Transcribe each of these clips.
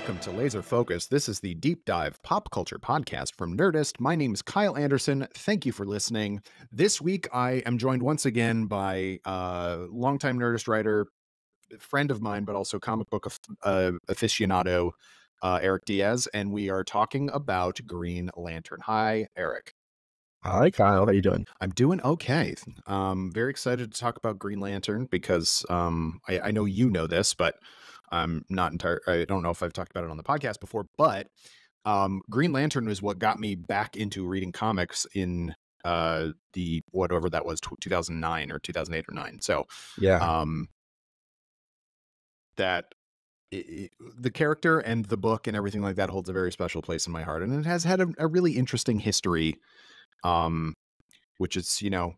welcome to Laser Focus. This is the deep dive pop culture podcast from Nerdist. My name is Kyle Anderson. Thank you for listening. This week, I am joined once again by longtime Nerdist writer, friend of mine, but also comic book aficionado, Eric Diaz, and we are talking about Green Lantern. Hi, Eric. Hi, Kyle. How you doing? I'm doing okay. Very excited to talk about Green Lantern because I know you know this, but I'm not I don't know if I've talked about it on the podcast before, but Green Lantern was what got me back into reading comics in the whatever that was, 2009 or 2008 or 9. So Yeah. The character and the book and everything like that holds a very special place in my heart, and it has had a really interesting history, which is, you know,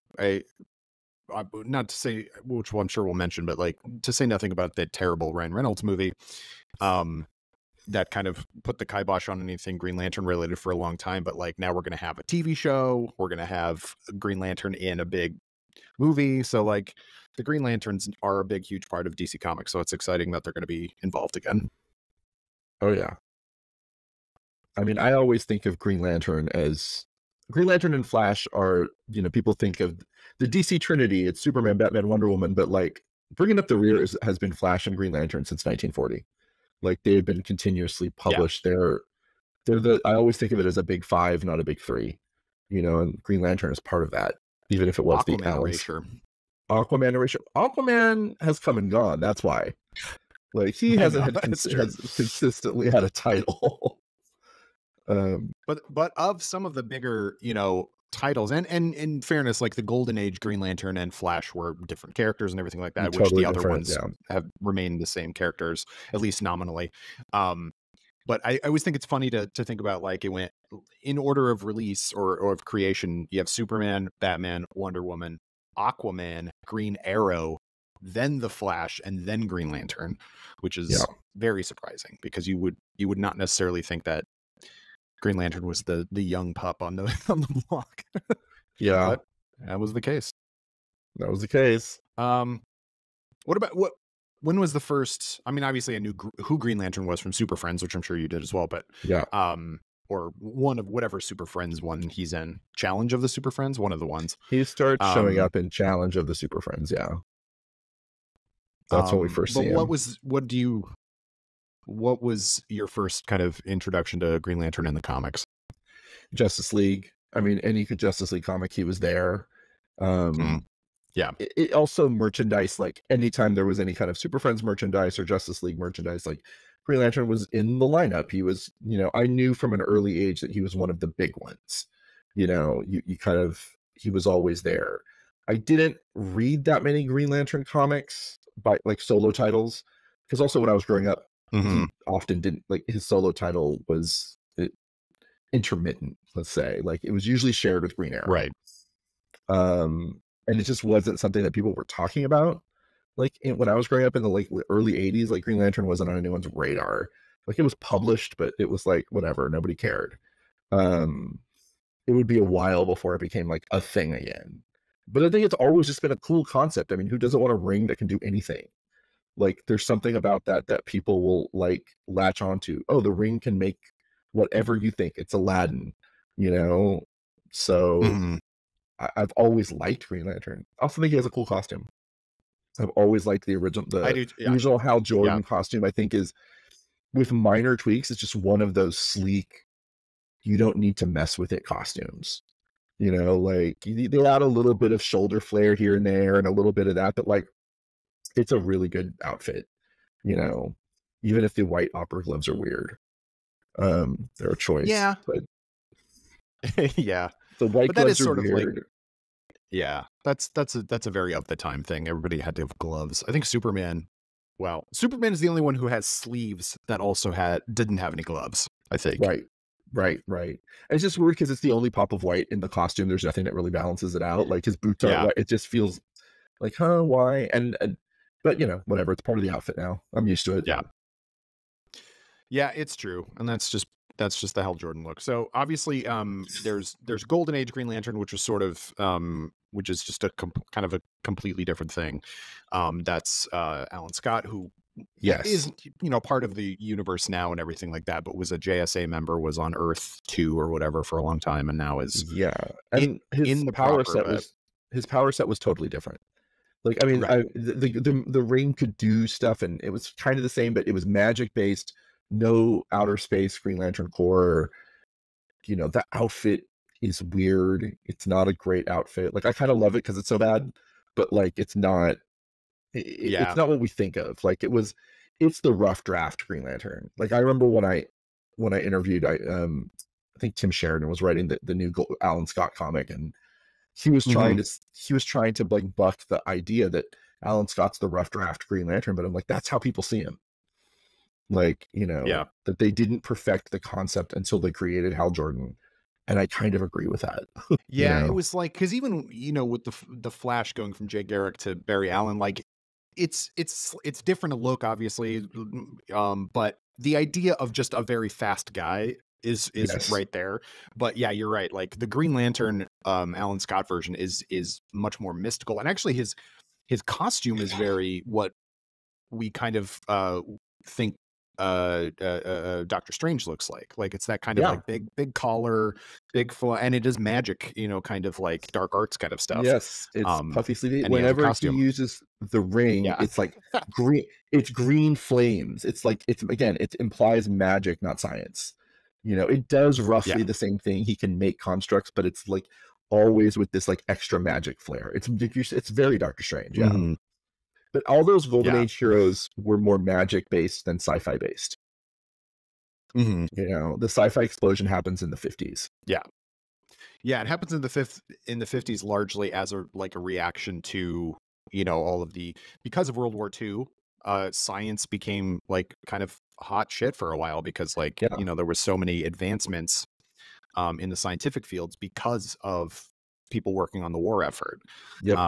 not to say, which I'm sure we'll mention, but like to say nothing about that terrible Ryan Reynolds movie, that kind of put the kibosh on anything Green Lantern related for a long time. But like now we're going to have a TV show, we're going to have Green Lantern in a big movie. So like the Green Lanterns are a big, huge part of DC Comics. So it's exciting that they're going to be involved again. Oh, yeah. I mean, I always think of Green Lantern as Green Lantern and Flash are, you know, people think of the DC Trinity. It's Superman, Batman, Wonder Woman, but like bringing up the rear has been Flash and Green Lantern since 1940. Like they've been continuously published. Yeah. I always think of it as a big five, not a big three, you know, and Green Lantern is part of that, even if it was Aquaman the erasure. Aquaman erasure. Aquaman has come and gone. That's why. Like he hasn't has consistently had a title. But of some of the bigger, you know, titles, and in fairness, like the Golden Age Green Lantern and Flash were different characters and everything like that, which the other ones have remained the same characters, at least nominally. But I always think it's funny to think about, like, it went in order of release or of creation. You have Superman, Batman, Wonder Woman, Aquaman, Green Arrow, then the Flash, and then Green Lantern, which is very surprising because you would not necessarily think that Green Lantern was the young pup on the block. Yeah, but that was the case. That was the case. When was the first? I mean, obviously, I knew who Green Lantern was from Super Friends, which I'm sure you did as well. But yeah, or one of whatever Super Friends one he's in, Challenge of the Super Friends, one of the ones. He starts showing up in Challenge of the Super Friends. Yeah, that's when we first see him. What was your first kind of introduction to Green Lantern in the comics? Justice League. I mean, any Justice League comic, he was there. Yeah. It also merchandise, like anytime there was any kind of Super Friends merchandise or Justice League merchandise, like Green Lantern was in the lineup. He was, you know, I knew from an early age that he was one of the big ones. You know, he was always there. I didn't read that many Green Lantern comics by like solo titles, because also when I was growing up, he often didn't, like, his solo title was intermittent, let's say. Like it was usually shared with Green Arrow. Right. And it just wasn't something that people were talking about. Like when I was growing up in the early 80s, like Green Lantern wasn't on anyone's radar. Like it was published, but it was like whatever, nobody cared. It would be a while before it became like a thing again. But I think it's always just been a cool concept. I mean, who doesn't want a ring that can do anything? Like there's something about that people will like latch onto. Oh, the ring can make whatever you think. It's Aladdin, you know? So I've always liked Green Lantern. I also think he has a cool costume. I've always liked the original Hal Jordan costume. I think is, with minor tweaks, it's just one of those sleek, you don't need to mess with it costumes. You know, like they add a little bit of shoulder flare here and there and a little bit of that, but like it's a really good outfit, you know, even if the white opera gloves are weird. They're a choice. Yeah. But yeah. The white but gloves that is sort are of weird. like, yeah, that's a very of the time thing. Everybody had to have gloves. I think Superman is the only one who has sleeves that also didn't have any gloves, I think. Right. And it's just weird because it's the only pop of white in the costume. There's nothing that really balances it out. Like his boots are white. It just feels like, why? And but you know, whatever. It's part of the outfit now. I'm used to it. Yeah, it's true. And that's just the Hal Jordan look. So obviously, there's Golden Age Green Lantern, which is sort of, which is just kind of a completely different thing. That's Alan Scott, who Yes. is, part of the universe now and everything like that, but was a JSA member, was on Earth 2 or whatever for a long time, and now is and in the proper, his power set was totally different. Like, I mean, right. the ring could do stuff, and it was kind of the same, but it was magic based, no outer space Green Lantern Corps. The outfit is weird. It's not a great outfit. Like, I kind of love it because it's so bad, but like, it's not what we think of. Like, it's the rough draft Green Lantern. Like, I remember when I interviewed, I think Tim Sheridan was writing the new Alan Scott comic, and he was trying to like buck the idea that Alan Scott's the rough draft Green Lantern, but I'm like, that's how people see him. Like, that they didn't perfect the concept until they created Hal Jordan. And I kind of agree with that. Yeah, it was like, because even, with the Flash going from Jay Garrick to Barry Allen, like, it's different a look, obviously, but the idea of just a very fast guy is right there. But yeah, you're right. Like, the Green Lantern Alan Scott version is much more mystical, and actually his costume is very what we kind of think Doctor Strange looks like. Like, it's that kind of like big collar, big full, and it is magic, kind of like dark arts kind of stuff. Yes, it's puffy sleeve. And whenever he uses the ring, it's like green. It's green flames. It's like, it implies magic, not science. It does roughly the same thing. He can make constructs, but it's like always with this like extra magic flair. It's very Doctor Strange. Yeah. Mm-hmm. But all those Golden Age heroes were more magic based than sci-fi based. Mm-hmm. The sci-fi explosion happens in the 50s. Yeah, it happens in the 50s largely as a reaction to all of because of World War II. Science became like kind of hot shit for a while because there were so many advancements in the scientific fields because of people working on the war effort. Yep.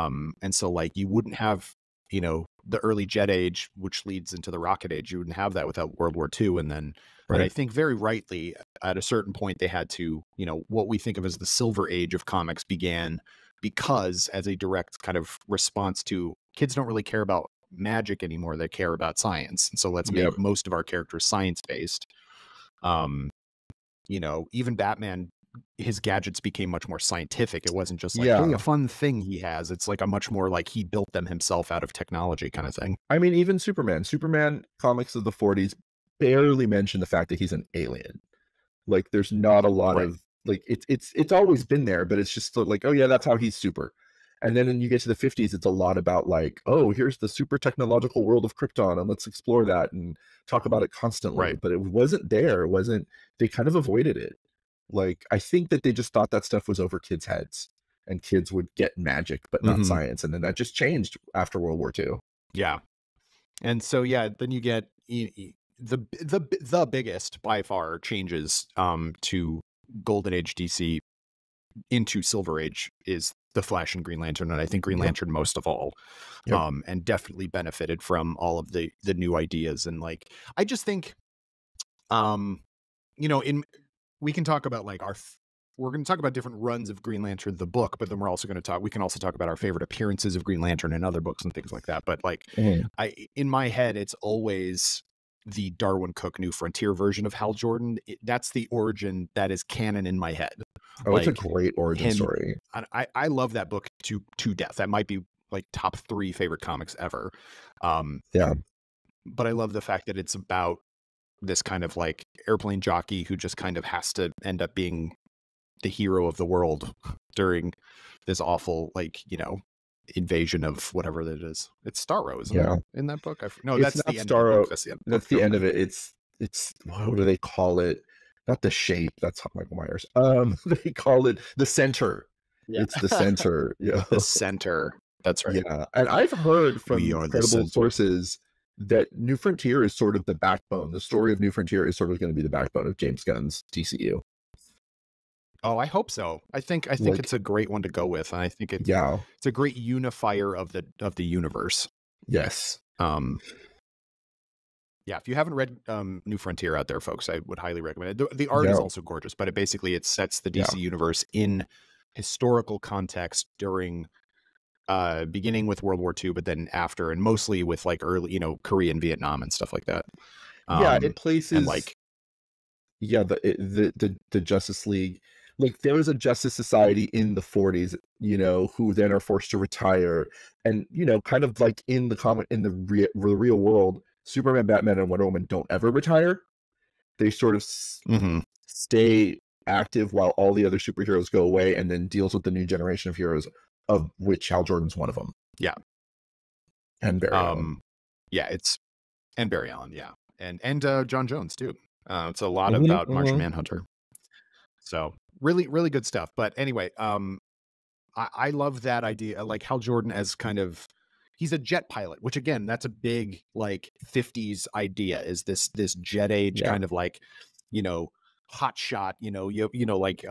And so like you wouldn't have the early jet age, which leads into the rocket age. You wouldn't have that without World War II. And then, and I think very rightly at a certain point, they had to, what we think of as the silver age of comics began because as a direct kind of response to kids don't really care about magic anymore. They care about science. And so let's make most of our characters science based. Even Batman, his gadgets became much more scientific. It wasn't just like, hey, a fun thing he has. It's like a much more like he built them himself out of technology kind of thing. I mean, even Superman comics of the 40s barely mention the fact that he's an alien. Like, there's not a lot of like, it's always been there, but it's just like, oh yeah, that's how he's super. And then when you get to the 50s, it's a lot about like, oh, here's the super technological world of Krypton, and let's explore that and talk about it constantly. But it wasn't there. They kind of avoided it. Like, I think that they just thought that stuff was over kids' heads and kids would get magic, but not science. And then that just changed after World War II. Yeah. And so, then you get the biggest by far changes to Golden Age DC into Silver Age is the Flash and Green Lantern. And I think Green Lantern most of all, and definitely benefited from all of the new ideas. And like, I just think, we can talk about like we're going to talk about different runs of Green Lantern, the book, but then we can also talk about our favorite appearances of Green Lantern in other books and things like that. But like, in my head, it's always the Darwin Cook New Frontier version of Hal Jordan. That's the origin that is canon in my head. Oh, like, it's a great origin story. I love that book to death. That might be like top 3 favorite comics ever. But I love the fact that it's about this kind of like airplane jockey who just kind of has to end up being the hero of the world during this awful, like, invasion of whatever that is. It's Starro, isn't it? In that book? No, that's the end Starro. Of the book. That's the end of it. It's what do they call it? Not the shape. That's Michael Myers. They call it the center. Yeah. It's the center. Yeah. The center. That's right. Yeah. And I've heard from credible sources that New Frontier is sort of the backbone. The story of New Frontier is sort of going to be the backbone of James Gunn's DCU. Oh, I hope so. I think it's a great one to go with. And I think it's a great unifier of the universe. Yes. If you haven't read New Frontier out there, folks, I would highly recommend it. The art is also gorgeous, but it sets the DC universe in historical context during beginning with World War II, but then after, and mostly with like early, you know, Korea and Vietnam and stuff like that. It places and like the Justice League. Like there was a Justice Society in the 40s, you know, who then are forced to retire, and you know, kind of like in the real world, Superman, Batman, and Wonder Woman don't ever retire. They sort of stay active while all the other superheroes go away, and then deals with the new generation of heroes, of which Hal Jordan's one of them. Yeah, and Barry Allen. Yeah, and Barry Allen. Yeah, and John Jones too. It's a lot about Martian Manhunter. So really, really good stuff. But anyway, I love that idea, like Hal Jordan as kind of, he's a jet pilot, which again, that's a big like 50s idea, is this jet age kind of like, you know, hot shot, you know, like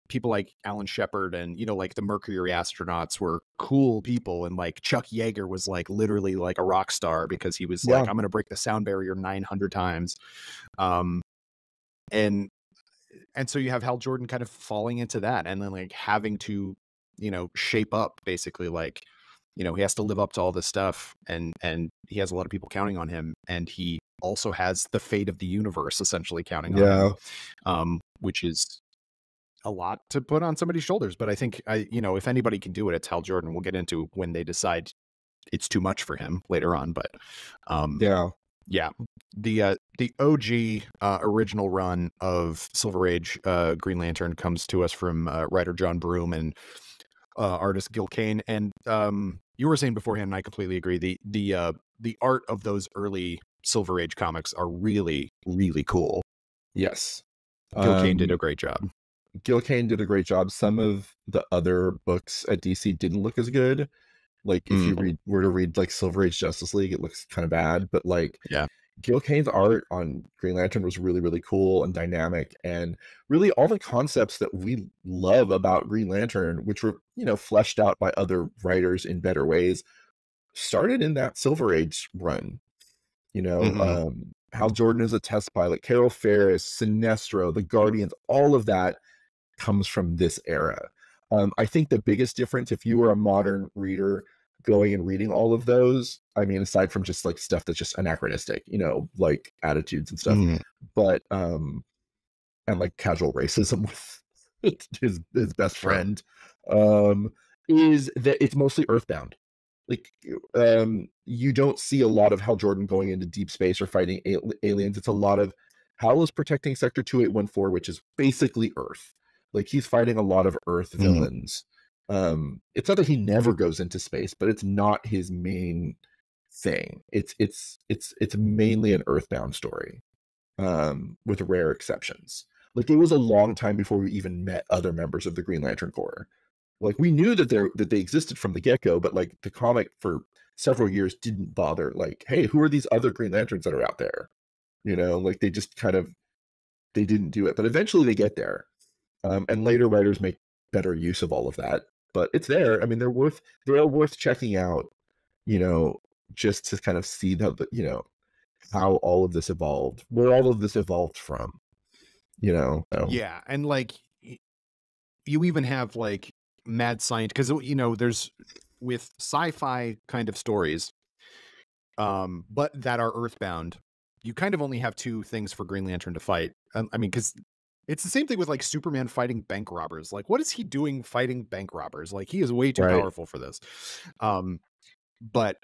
people like Alan Shepard and, you know, like the Mercury astronauts were cool people, and like Chuck Yeager was like literally like a rock star because he was like, I'm going to break the sound barrier 900 times. And so you have Hal Jordan kind of falling into that, and then like having to, you know, shape up basically, like, you know, he has to live up to all this stuff, and he has a lot of people counting on him, and he also has the fate of the universe essentially counting on him, which is a lot to put on somebody's shoulders. But I think, you know, if anybody can do it, it's Hal Jordan. We'll get into when they decide it's too much for him later on, but yeah, the OG original run of Silver Age Green Lantern comes to us from writer John Broome and artist Gil Kane. And you were saying beforehand, and I completely agree, the art of those early Silver Age comics are really, really cool. Yes, Gil Kane did a great job. Some of the other books at DC didn't look as good. Like if you were to read like Silver Age Justice League, it looks kind of bad, but like Gil Kane's art on Green Lantern was really, really cool and dynamic, and really all the concepts that we love about Green Lantern, which were, you know, fleshed out by other writers in better ways, started in that Silver Age run. You know, Hal Jordan is a test pilot, Carol Ferris, Sinestro, the Guardians, all of that comes from this era. I think the biggest difference, if you were a modern reader going and reading all of those, I mean, aside from just like stuff that's just anachronistic, you know, like attitudes and stuff, but and like casual racism with his best friend, is that it's mostly Earthbound. Like you don't see a lot of Hal Jordan going into deep space or fighting aliens. It's a lot of Hal is protecting Sector 2814, which is basically Earth. Like he's fighting a lot of Earth villains. It's not that he never goes into space, but it's not his main thing. It's mainly an Earthbound story, with rare exceptions. Like it was a long time before we even met other members of the Green Lantern Corps. Like we knew that they existed from the get-go, but like the comic for several years didn't bother. Like, hey, who are these other Green Lanterns that are out there? You know, like they just kind of, they didn't do it, but eventually they get there. And later writers make better use of all of that, but it's there. I mean, they're worth checking out, you know, just to kind of see the you know, how all of this evolved, where all of this evolved from, you know. Yeah, and like you even have like mad science, because, you know, there's with sci-fi kind of stories, but that are Earthbound, you kind of only have two things for Green Lantern to fight. I mean, because it's the same thing with like Superman fighting bank robbers. Like, what is he doing fighting bank robbers? Like, he is way too powerful for this. But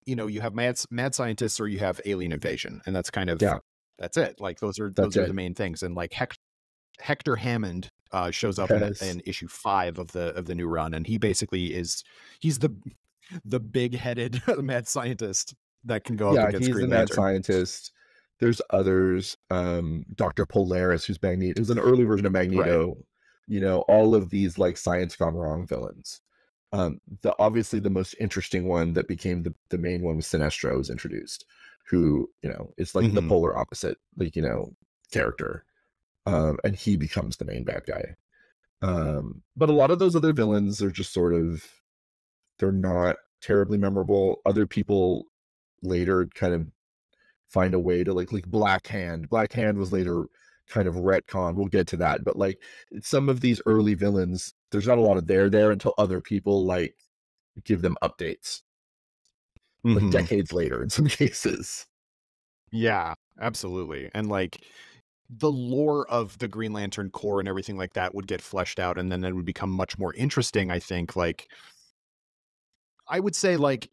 you know, you have mad scientists or you have alien invasion, and that's kind of that's it. Like those are the main things. And like Hector Hammond shows up in issue 5 of the new run, and he basically he's the big-headed mad scientist that can go up against Green Lantern. Mad scientist. There's others, Dr. Polaris, who's Magneto, who's an early version of Magneto. Right. You know, all of these like science gone wrong villains. Obviously the most interesting one that became the main one was Sinestro was introduced, who, you know, is like the polar opposite, like, you know, character. And he becomes the main bad guy. But a lot of those other villains are just sort of, they're not terribly memorable. Other people later kind of find a way to like Black Hand. Black Hand was later kind of retcon. We'll get to that. But like some of these early villains, there's not a lot of there until other people like give them updates, like decades later in some cases. Yeah, absolutely. And like the lore of the Green Lantern Corps and everything like that would get fleshed out, and then it would become much more interesting. I think, like, I would say, like,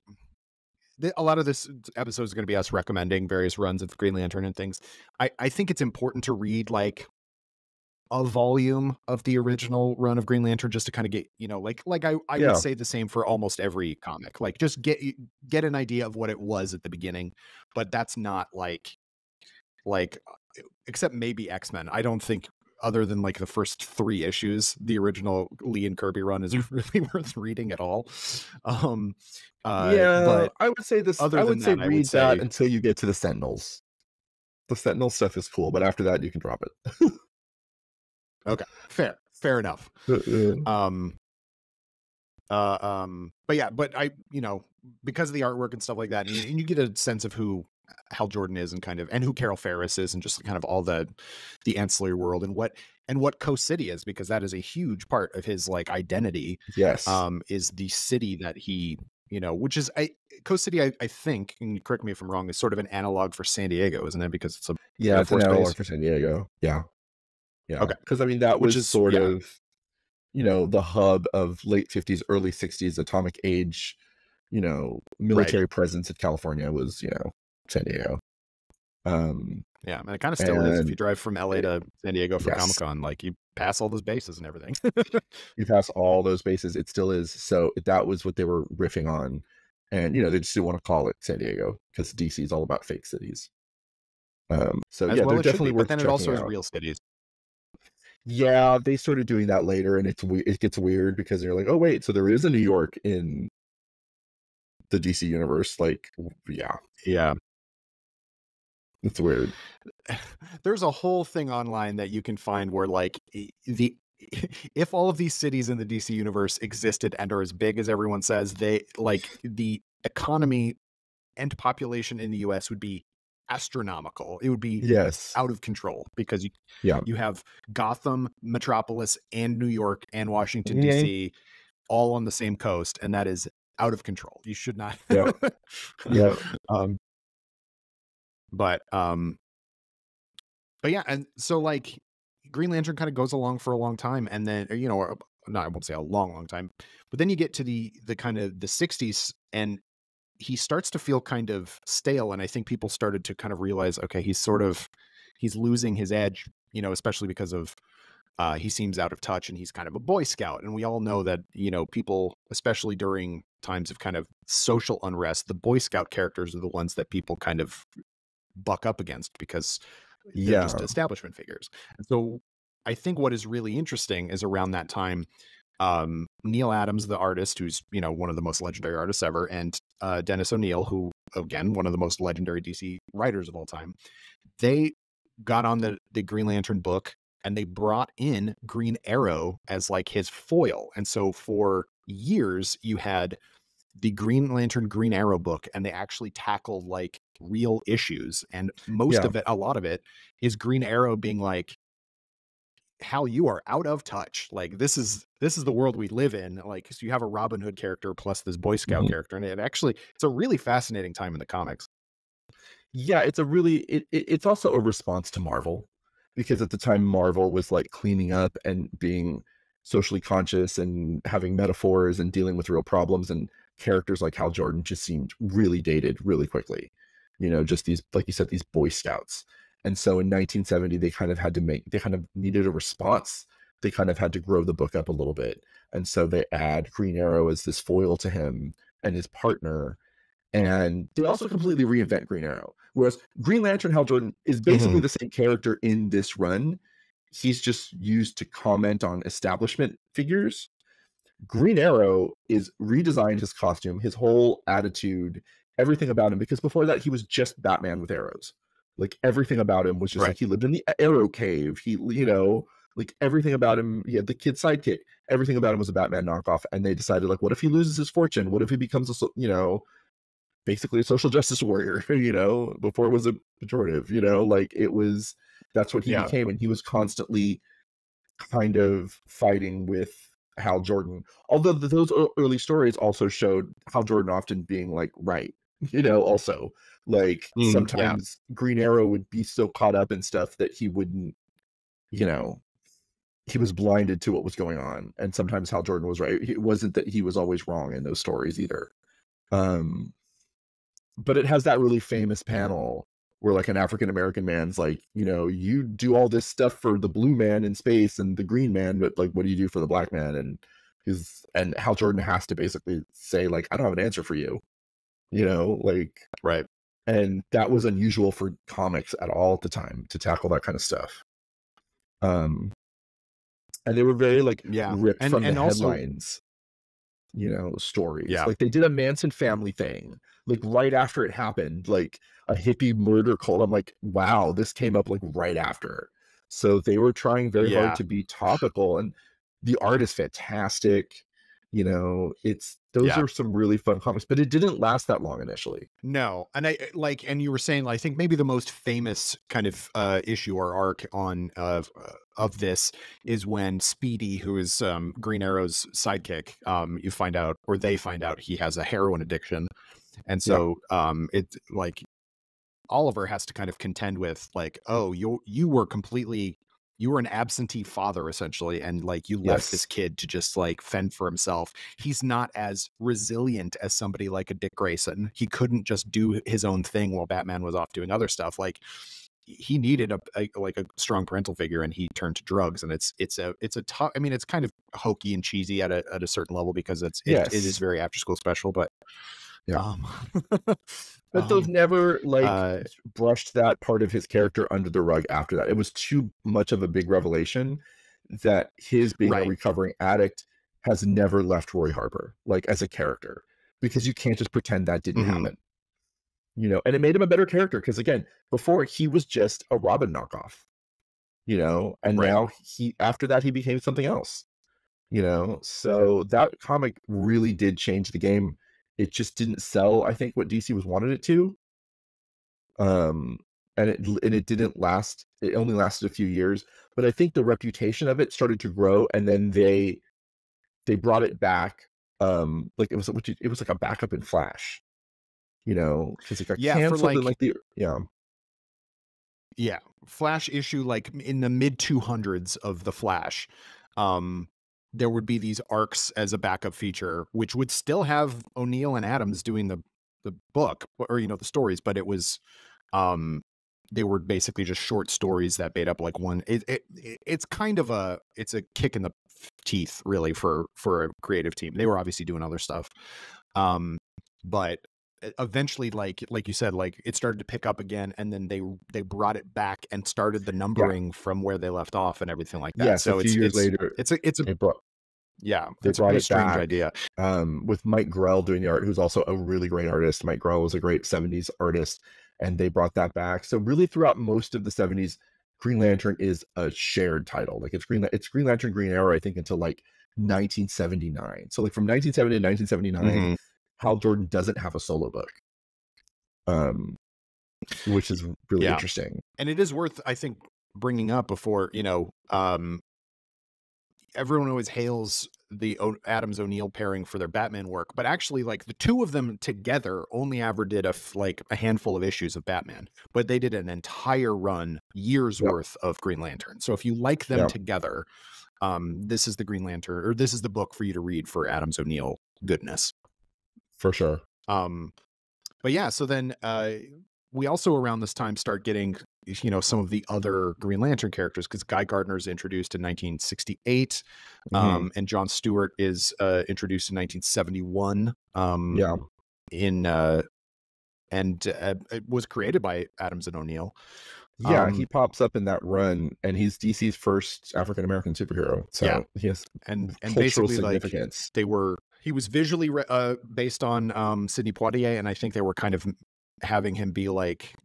a lot of this episode is going to be us recommending various runs of Green Lantern and things. I think it's important to read like a volume of the original run of Green Lantern just to kind of get, you know, like I would say the same for almost every comic. Like, just get an idea of what it was at the beginning, but that's not like except maybe X-Men. I don't think, other than like the first 3 issues, the original Lee and Kirby run is really worth reading at all. But I would say this. I would say read that until you get to the Sentinels. The Sentinel stuff is cool, but after that, you can drop it. Okay, fair enough. But yeah, but I, you know, because of the artwork and stuff like that, and you get a sense of who Hal Jordan is and who Carol Ferris is, and just kind of all the ancillary world and what Coast City is, because that is a huge part of his like identity. Yes. Is the city that he, you know, which is Coast City, I think, and correct me if I'm wrong, is sort of an analog for San Diego, isn't it? Because it's it's an analog for San Diego. Yeah. Okay. Because I mean, that was sort of, you know, the hub of late 50s, early 60s atomic age, you know, military presence in California was, you know, San Diego. Yeah, and it kind of still is. If you drive from LA to San Diego for Comic-Con, like, you pass all those bases and everything. You pass all those bases. It still is. So that was what they were riffing on. And, you know, they just didn't want to call it San Diego because DC is all about fake cities. So As yeah, well they're definitely worth checking out. But then it also is real cities. Yeah, they started doing that later, and it gets weird because they're like, oh wait, so there is a New York in the DC universe. Like, yeah, it's weird. There's a whole thing online that you can find where like if all of these cities in the DC universe existed and are as big as everyone says, they like the economy and population in the US would be astronomical. It would be out of control because you have Gotham, Metropolis, and New York and Washington DC all on the same coast, and that is out of control. You should not. But yeah, and so like Green Lantern kind of goes along for a long time, and then, you know, or, no, I won't say a long time, but then you get to the kind of the 60s, and he starts to feel kind of stale. And I think people started to kind of realize, okay, he's losing his edge, you know, especially because of he seems out of touch, and he's kind of a Boy Scout. And we all know that, you know, people, especially during times of kind of social unrest, the Boy Scout characters are the ones that people kind of buck up against because they're just establishment figures. And so I think what is really interesting is around that time, Neil Adams, the artist, who's, you know, one of the most legendary artists ever, and Dennis O'Neil, who, again, one of the most legendary DC writers of all time, they got on the Green Lantern book, and they brought in Green Arrow as like his foil. And so for years you had the Green Lantern Green Arrow book, and they actually tackled like real issues. And most of it, a lot of it, is Green Arrow being like, Hal, you are out of touch. Like, this is the world we live in. Like, so you have a Robin Hood character plus this Boy Scout character, and it's a really fascinating time in the comics. Yeah, it's also a response to Marvel, because at the time Marvel was like cleaning up and being socially conscious and having metaphors and dealing with real problems, and characters like Hal Jordan just seemed really dated really quickly. You know, just these, like you said, these Boy Scouts. And so in 1970, they kind of needed a response. They kind of had to grow the book up a little bit. And so they add Green Arrow as this foil to him and his partner. And they also completely reinvent Green Arrow. Whereas Green Lantern Hal Jordan is basically the same character in this run. He's just used to comment on establishment figures. Green Arrow is redesigned his costume, his whole attitude, everything about him, because before that he was just Batman with arrows. Like, everything about him was just like, he lived in the arrow cave. He, you know, like, everything about him, he had the kid sidekick. Everything about him was a Batman knockoff. And they decided, like, what if he loses his fortune? What if he becomes a, you know, basically a social justice warrior, you know, before it was a pejorative, you know, like, that's what he became. And he was constantly kind of fighting with Hal Jordan. Although those early stories also showed Hal Jordan often being like right, also like sometimes Green Arrow would be so caught up in stuff that he wouldn't, he was blinded to what was going on. And sometimes Hal Jordan was right. It wasn't that he was always wrong in those stories either. But it has that really famous panel where like an African-American man's like, you do all this stuff for the blue man in space and the green man, but like, what do you do for the black man? And Hal Jordan has to basically say like, I don't have an answer for you, like, right. And that was unusual for comics at all at the time to tackle that kind of stuff. And they were very like ripped from the headlines, stories. Yeah. Like they did a Manson family thing, like right after it happened, like a hippie murder cult. I'm like, wow, this came up like right after. So they were trying very hard to be topical, and the art is fantastic. Those are some really fun comics, but it didn't last that long initially. No. And and you were saying, I think maybe the most famous kind of issue or arc on of this is when Speedy, who is Green Arrow's sidekick, they find out he has a heroin addiction. And so it's like Oliver has to kind of contend with like, oh, you were an absentee father essentially, and like you left this kid to just like fend for himself. He's not as resilient as somebody like a Dick Grayson. He couldn't just do his own thing while Batman was off doing other stuff. Like he needed a strong parental figure, and he turned to drugs. And it's a tough. I mean, it's kind of hokey and cheesy at a certain level because it is very after school special, but but they've never brushed that part of his character under the rug after that. It was too much of a big revelation that his being a recovering addict has never left Roy Harper, like as a character, because you can't just pretend that didn't happen. And it made him a better character because again, before he was just a Robin knockoff, and now after that he became something else, so that comic really did change the game. It just didn't sell, I think, what DC was wanted it to. And it didn't last. It only lasted a few years, but I think the reputation of it started to grow, and then they brought it back. Like it was like a backup in Flash, because it got canceled Flash issue like in the mid 200s of the Flash. There would be these arcs as a backup feature, which would still have O'Neill and Adams doing the book or, the stories, but it was, they were basically just short stories that made up like one. It's kind of it's a kick in the teeth really for a creative team. They were obviously doing other stuff. But eventually, like you said, like it started to pick up again, and then they brought it back and started the numbering from where they left off and everything like that. So a few years later, it's a strange idea. With Mike Grell doing the art, who's also a really great artist. Mike Grell was a great 70s artist, and they brought that back. So really throughout most of the 70s, Green Lantern is a shared title. Like it's Green Lantern, Green Arrow, I think, until like 1979. So like from 1970 to 1979, Hal Jordan doesn't have a solo book, which is really interesting. And it is worth, I think, bringing up before, everyone always hails the Adams O'Neill pairing for their Batman work, but actually like the two of them together only ever did a handful of issues of Batman, but they did an entire run, years worth of Green Lantern. So if you like them together, this is the Green Lantern, or this is the book for you to read for Adams O'Neill goodness. For sure. But yeah, so then we also around this time start getting, some of the other Green Lantern characters, because Guy Gardner is introduced in 1968, and John Stewart is introduced in 1971. And it was created by Adams and O'Neill. He pops up in that run, and he's DC's first African-American superhero. So he has and cultural basically significance. He was visually based on Sidney Poitier, and I think they were kind of having him be like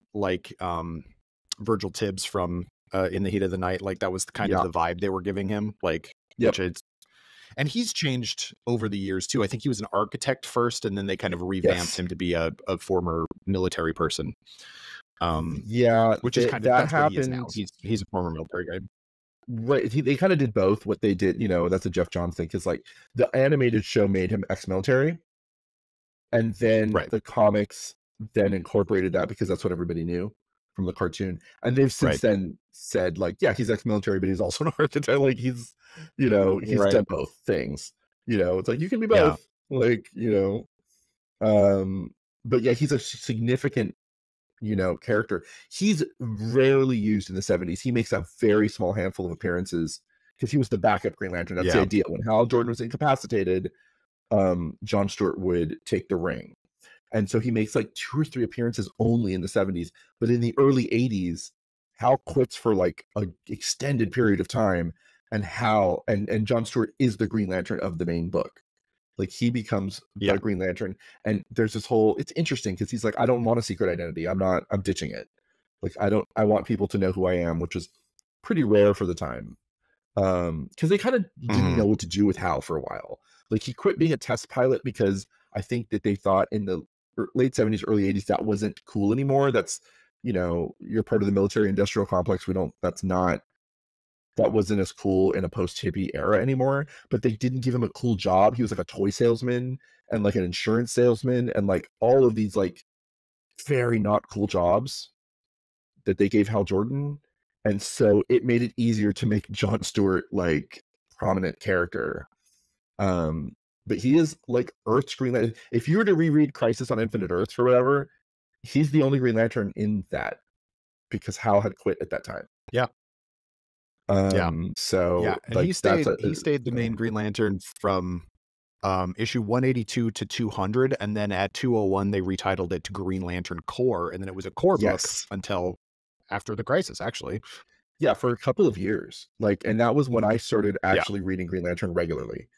Virgil Tibbs from In the Heat of the Night. Like that was kind of the vibe they were giving him. Like, and he's changed over the years too. I think he was an architect first, and then they kind of revamped him to be a former military person. Which is kind of that happened. What he is now. He's a former military guy. Right, they kind of did both. What they did, that's a Jeff Johns thing, because like the animated show made him ex-military, and then the comics then incorporated that because that's what everybody knew from the cartoon. And they've since then said like, yeah, he's ex-military, but he's also an architect. Like he's done both things. It's like you can be both. Like but yeah, he's a significant character. He's rarely used in the 70s. He makes a very small handful of appearances because he was the backup Green Lantern. That's the idea. When Hal Jordan was incapacitated, John Stewart would take the ring. And so he makes like 2 or 3 appearances only in the 70s. But in the early 80s, Hal quits for like an extended period of time, and Hal and John Stewart is the Green Lantern of the main book. Like he becomes the Green Lantern, and there's this whole, it's interesting because he's like, I don't want a secret identity. I'm ditching it. Like I want people to know who I am, which was pretty rare for the time. Because they kind of didn't know what to do with Hal for a while. Like he quit being a test pilot because I think that they thought in the late 70s, early 80s, that wasn't cool anymore. That's, you're part of the military industrial complex. That wasn't as cool in a post-hippie era anymore, but they didn't give him a cool job. He was like a toy salesman and like an insurance salesman and like all of these like very not cool jobs that they gave Hal Jordan. And so it made it easier to make John Stewart like prominent character. But he is like Earth's Green Lantern. If you were to reread Crisis on Infinite Earths or whatever, he's the only Green Lantern in that because Hal had quit at that time. So and like, he stayed the main Green Lantern from issue 182 to 200, and then at 201 they retitled it to Green Lantern Corps, and then it was a Corps book until after the Crisis, actually. For a couple of years. Like, and that was when I started actually reading Green Lantern regularly,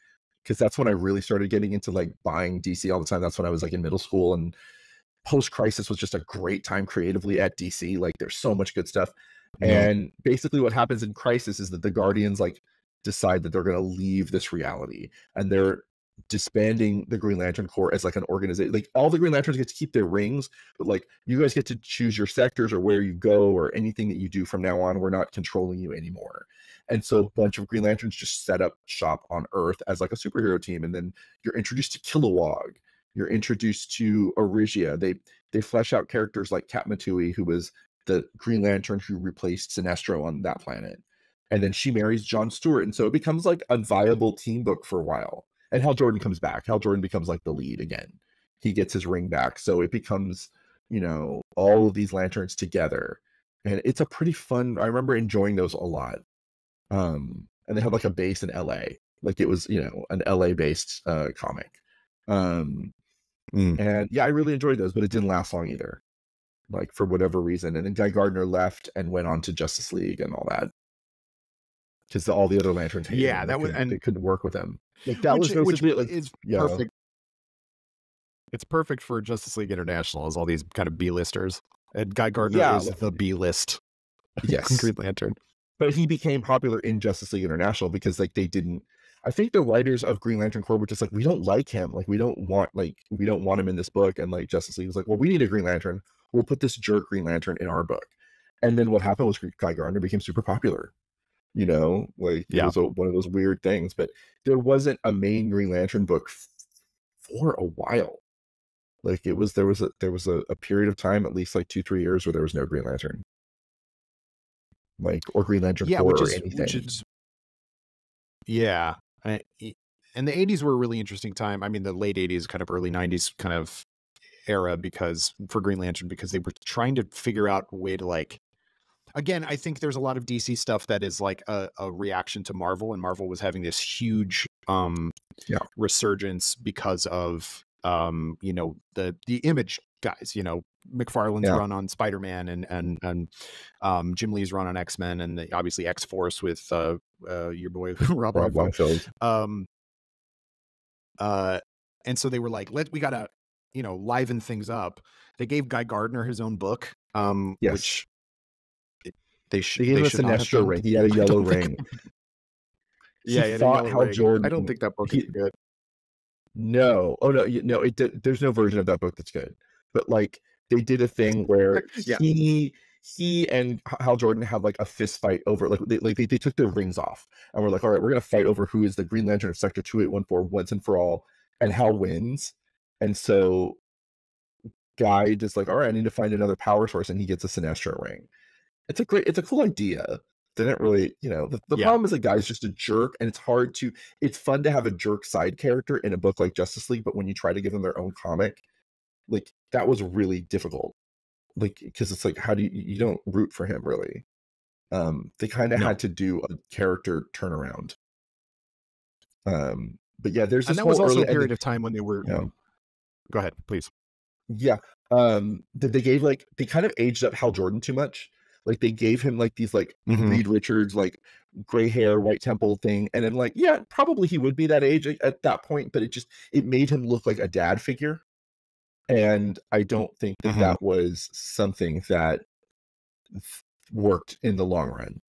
because that's when I really started getting into like buying DC all the time. That's when I was like in middle school, and post-Crisis was just a great time creatively at DC. Like there's so much good stuff. And basically what happens in Crisis is that the Guardians like decide that they're going to leave this reality, and they're disbanding the Green Lantern Corps as like an organization. Like all the Green Lanterns get to keep their rings, but like you guys get to choose your sectors or where you go or anything that you do from now on. We're not controlling you anymore. And so a bunch of Green Lanterns just set up shop on Earth as like a superhero team. And then you're introduced to Kilowog. You're introduced to Origia. They flesh out characters like Katmatui, who was the Green Lantern who replaced Sinestro on that planet. And then she marries John Stewart. And so it becomes like a viable team book for a while. And Hal Jordan comes back. Hal Jordan becomes like the lead again. He gets his ring back. So it becomes, all of these lanterns together. And it's a pretty fun, I remember enjoying those a lot. And they had like a base in LA. Like it was, an LA based comic. And yeah, I really enjoyed those, but it didn't last long either. Like for whatever reason. And then Guy Gardner left and went on to Justice League and all that. Because all the other lanterns hated him. They couldn't work with him. Like that was basically like it's perfect. It's perfect for Justice League International as all these kind of B-listers. And Guy Gardner is the B-list. Green Lantern. But he became popular in Justice League International because like they didn't, I think the writers of Green Lantern Corps were just like, we don't like him. Like we don't want him in this book. And like Justice League was like, well, we need a Green Lantern. We'll put this jerk Green Lantern in our book. And then what happened was Guy Gardner became super popular. It was one of those weird things. But there wasn't a main Green Lantern book for a while. Like there was a period of time, at least like 2-3 years, where there was no Green Lantern. Like, or Green Lantern Corps or anything. And the 80s were a really interesting time. I mean, the late 80s, kind of early 90s kind of era for Green Lantern, because they were trying to figure out a way to like, again, I think there's a lot of DC stuff that is like a reaction to Marvel, and Marvel was having this huge resurgence because of the Image guys, McFarlane's run on Spider-Man and Jim Lee's run on X-Men, and obviously X-Force with your boy Rob Liefeld. And so they were like, we gotta liven things up. They gave Guy Gardner his own book, which they gave us an extra ring. He had a yellow ring. He thought Hal Jordan. I don't think that book is good. No. Oh no. There's no version of that book that's good. But like they did a thing where he he and Hal Jordan had like a fist fight over they took their rings off and we're like, all right, we're gonna fight over who is the Green Lantern of Sector 2814 once and for all, and Hal wins. And so Guy just like, all right, I need to find another power source, and he gets a Sinestro ring. It's a cool idea. They didn't really, the problem is that Guy's just a jerk, and it's fun to have a jerk side character in a book like Justice League, but when you try to give them their own comic, like that was really difficult. Like, because it's like, how do you don't root for him really? They kind of had to do a character turnaround. But yeah, there's this, and that was also a period of time when they were. Go ahead, please. Yeah, they kind of aged up Hal Jordan too much. Like they gave him like these like Reed Richards like gray hair, white temple thing, and then like, yeah, probably he would be that age at that point, but it made him look like a dad figure. And I don't think that was something that worked in the long run.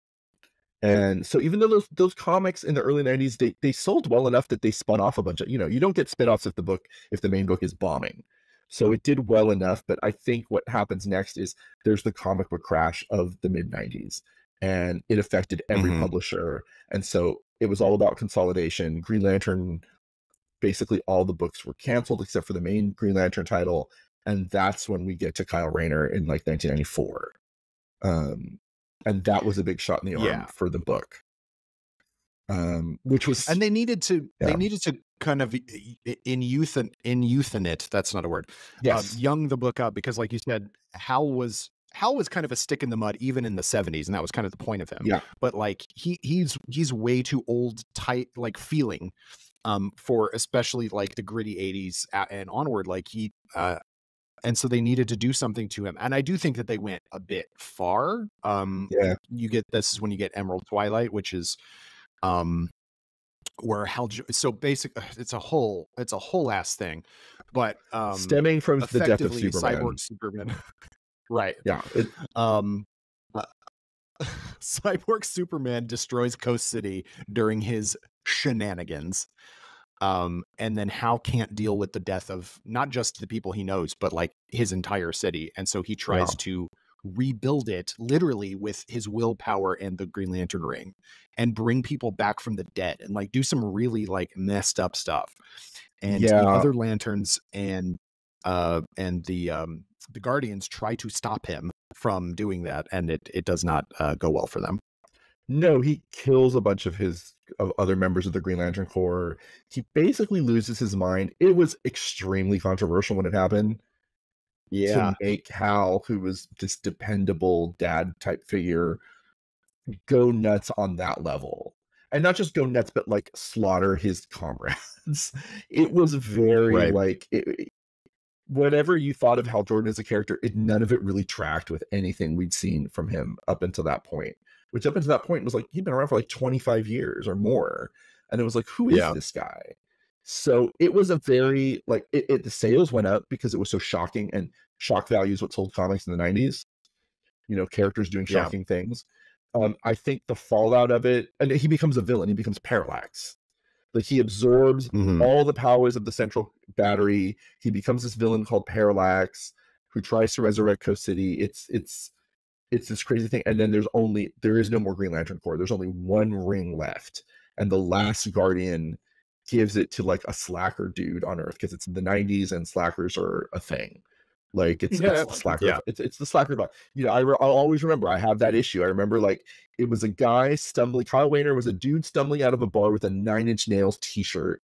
And so even though those comics in the early 90s, they sold well enough that they spun off a bunch of, you don't get spin-offs if the main book is bombing. So it did well enough, but I think what happens next is there's the comic book crash of the mid-90s, and it affected every publisher. And so it was all about consolidation. Green Lantern, basically all the books were canceled except for the main Green Lantern title, and that's when we get to Kyle Rayner in like 1994. And that was a big shot in the arm for the book. Which was, and they needed to kind of youth-en it. That's not a word. Yes. Young the book up, because like you said, Hal was kind of a stick in the mud even in the 70s, and that was kind of the point of him. Yeah. But like he's way too old, tight, like feeling for especially like the gritty 80s and onward. Like and so they needed to do something to him. And I do think that they went a bit far. This is when you get Emerald Twilight, which is where so basic, it's a whole ass thing, but stemming from the death of Superman. Cyborg Superman. Right. Yeah. Cyborg Superman destroys Coast City during his shenanigans. And then Hal can't deal with the death of not just the people he knows, but like his entire city. And so he tries to rebuild it literally with his willpower and the Green Lantern ring, and bring people back from the dead and like do some really like messed up stuff. And the other Lanterns and the Guardians try to stop him from doing that, and it does not go well for them. No, he kills a bunch of other members of the Green Lantern Corps. He basically loses his mind. It was extremely controversial when it happened. To make Hal, who was this dependable dad type figure, go nuts on that level. And not just go nuts, but like slaughter his comrades. It was very whatever you thought of Hal Jordan as a character, none of it really tracked with anything we'd seen from him up until that point. Which up until that point was like, he'd been around for like 25 years or more. And it was like, who is this guy? So it was a very, like, the sales went up because it was so shocking, and shock value is what sold comics in the 90s. Characters doing shocking things. I think the fallout of it, and he becomes a villain. He becomes Parallax. Like, he absorbs all the powers of the central battery. He becomes this villain called Parallax, who tries to resurrect Coast City. It's this crazy thing. And then there is no more Green Lantern Corps. There's only one ring left. And the last Guardian gives it to like a slacker dude on Earth, because it's in the 90s and slackers are a thing. Like it's the slacker. It's the slacker. I'll always remember, I have that issue. I remember like it was a guy stumbling. Kyle Rayner was a dude stumbling out of a bar with a 9 Inch Nails t-shirt,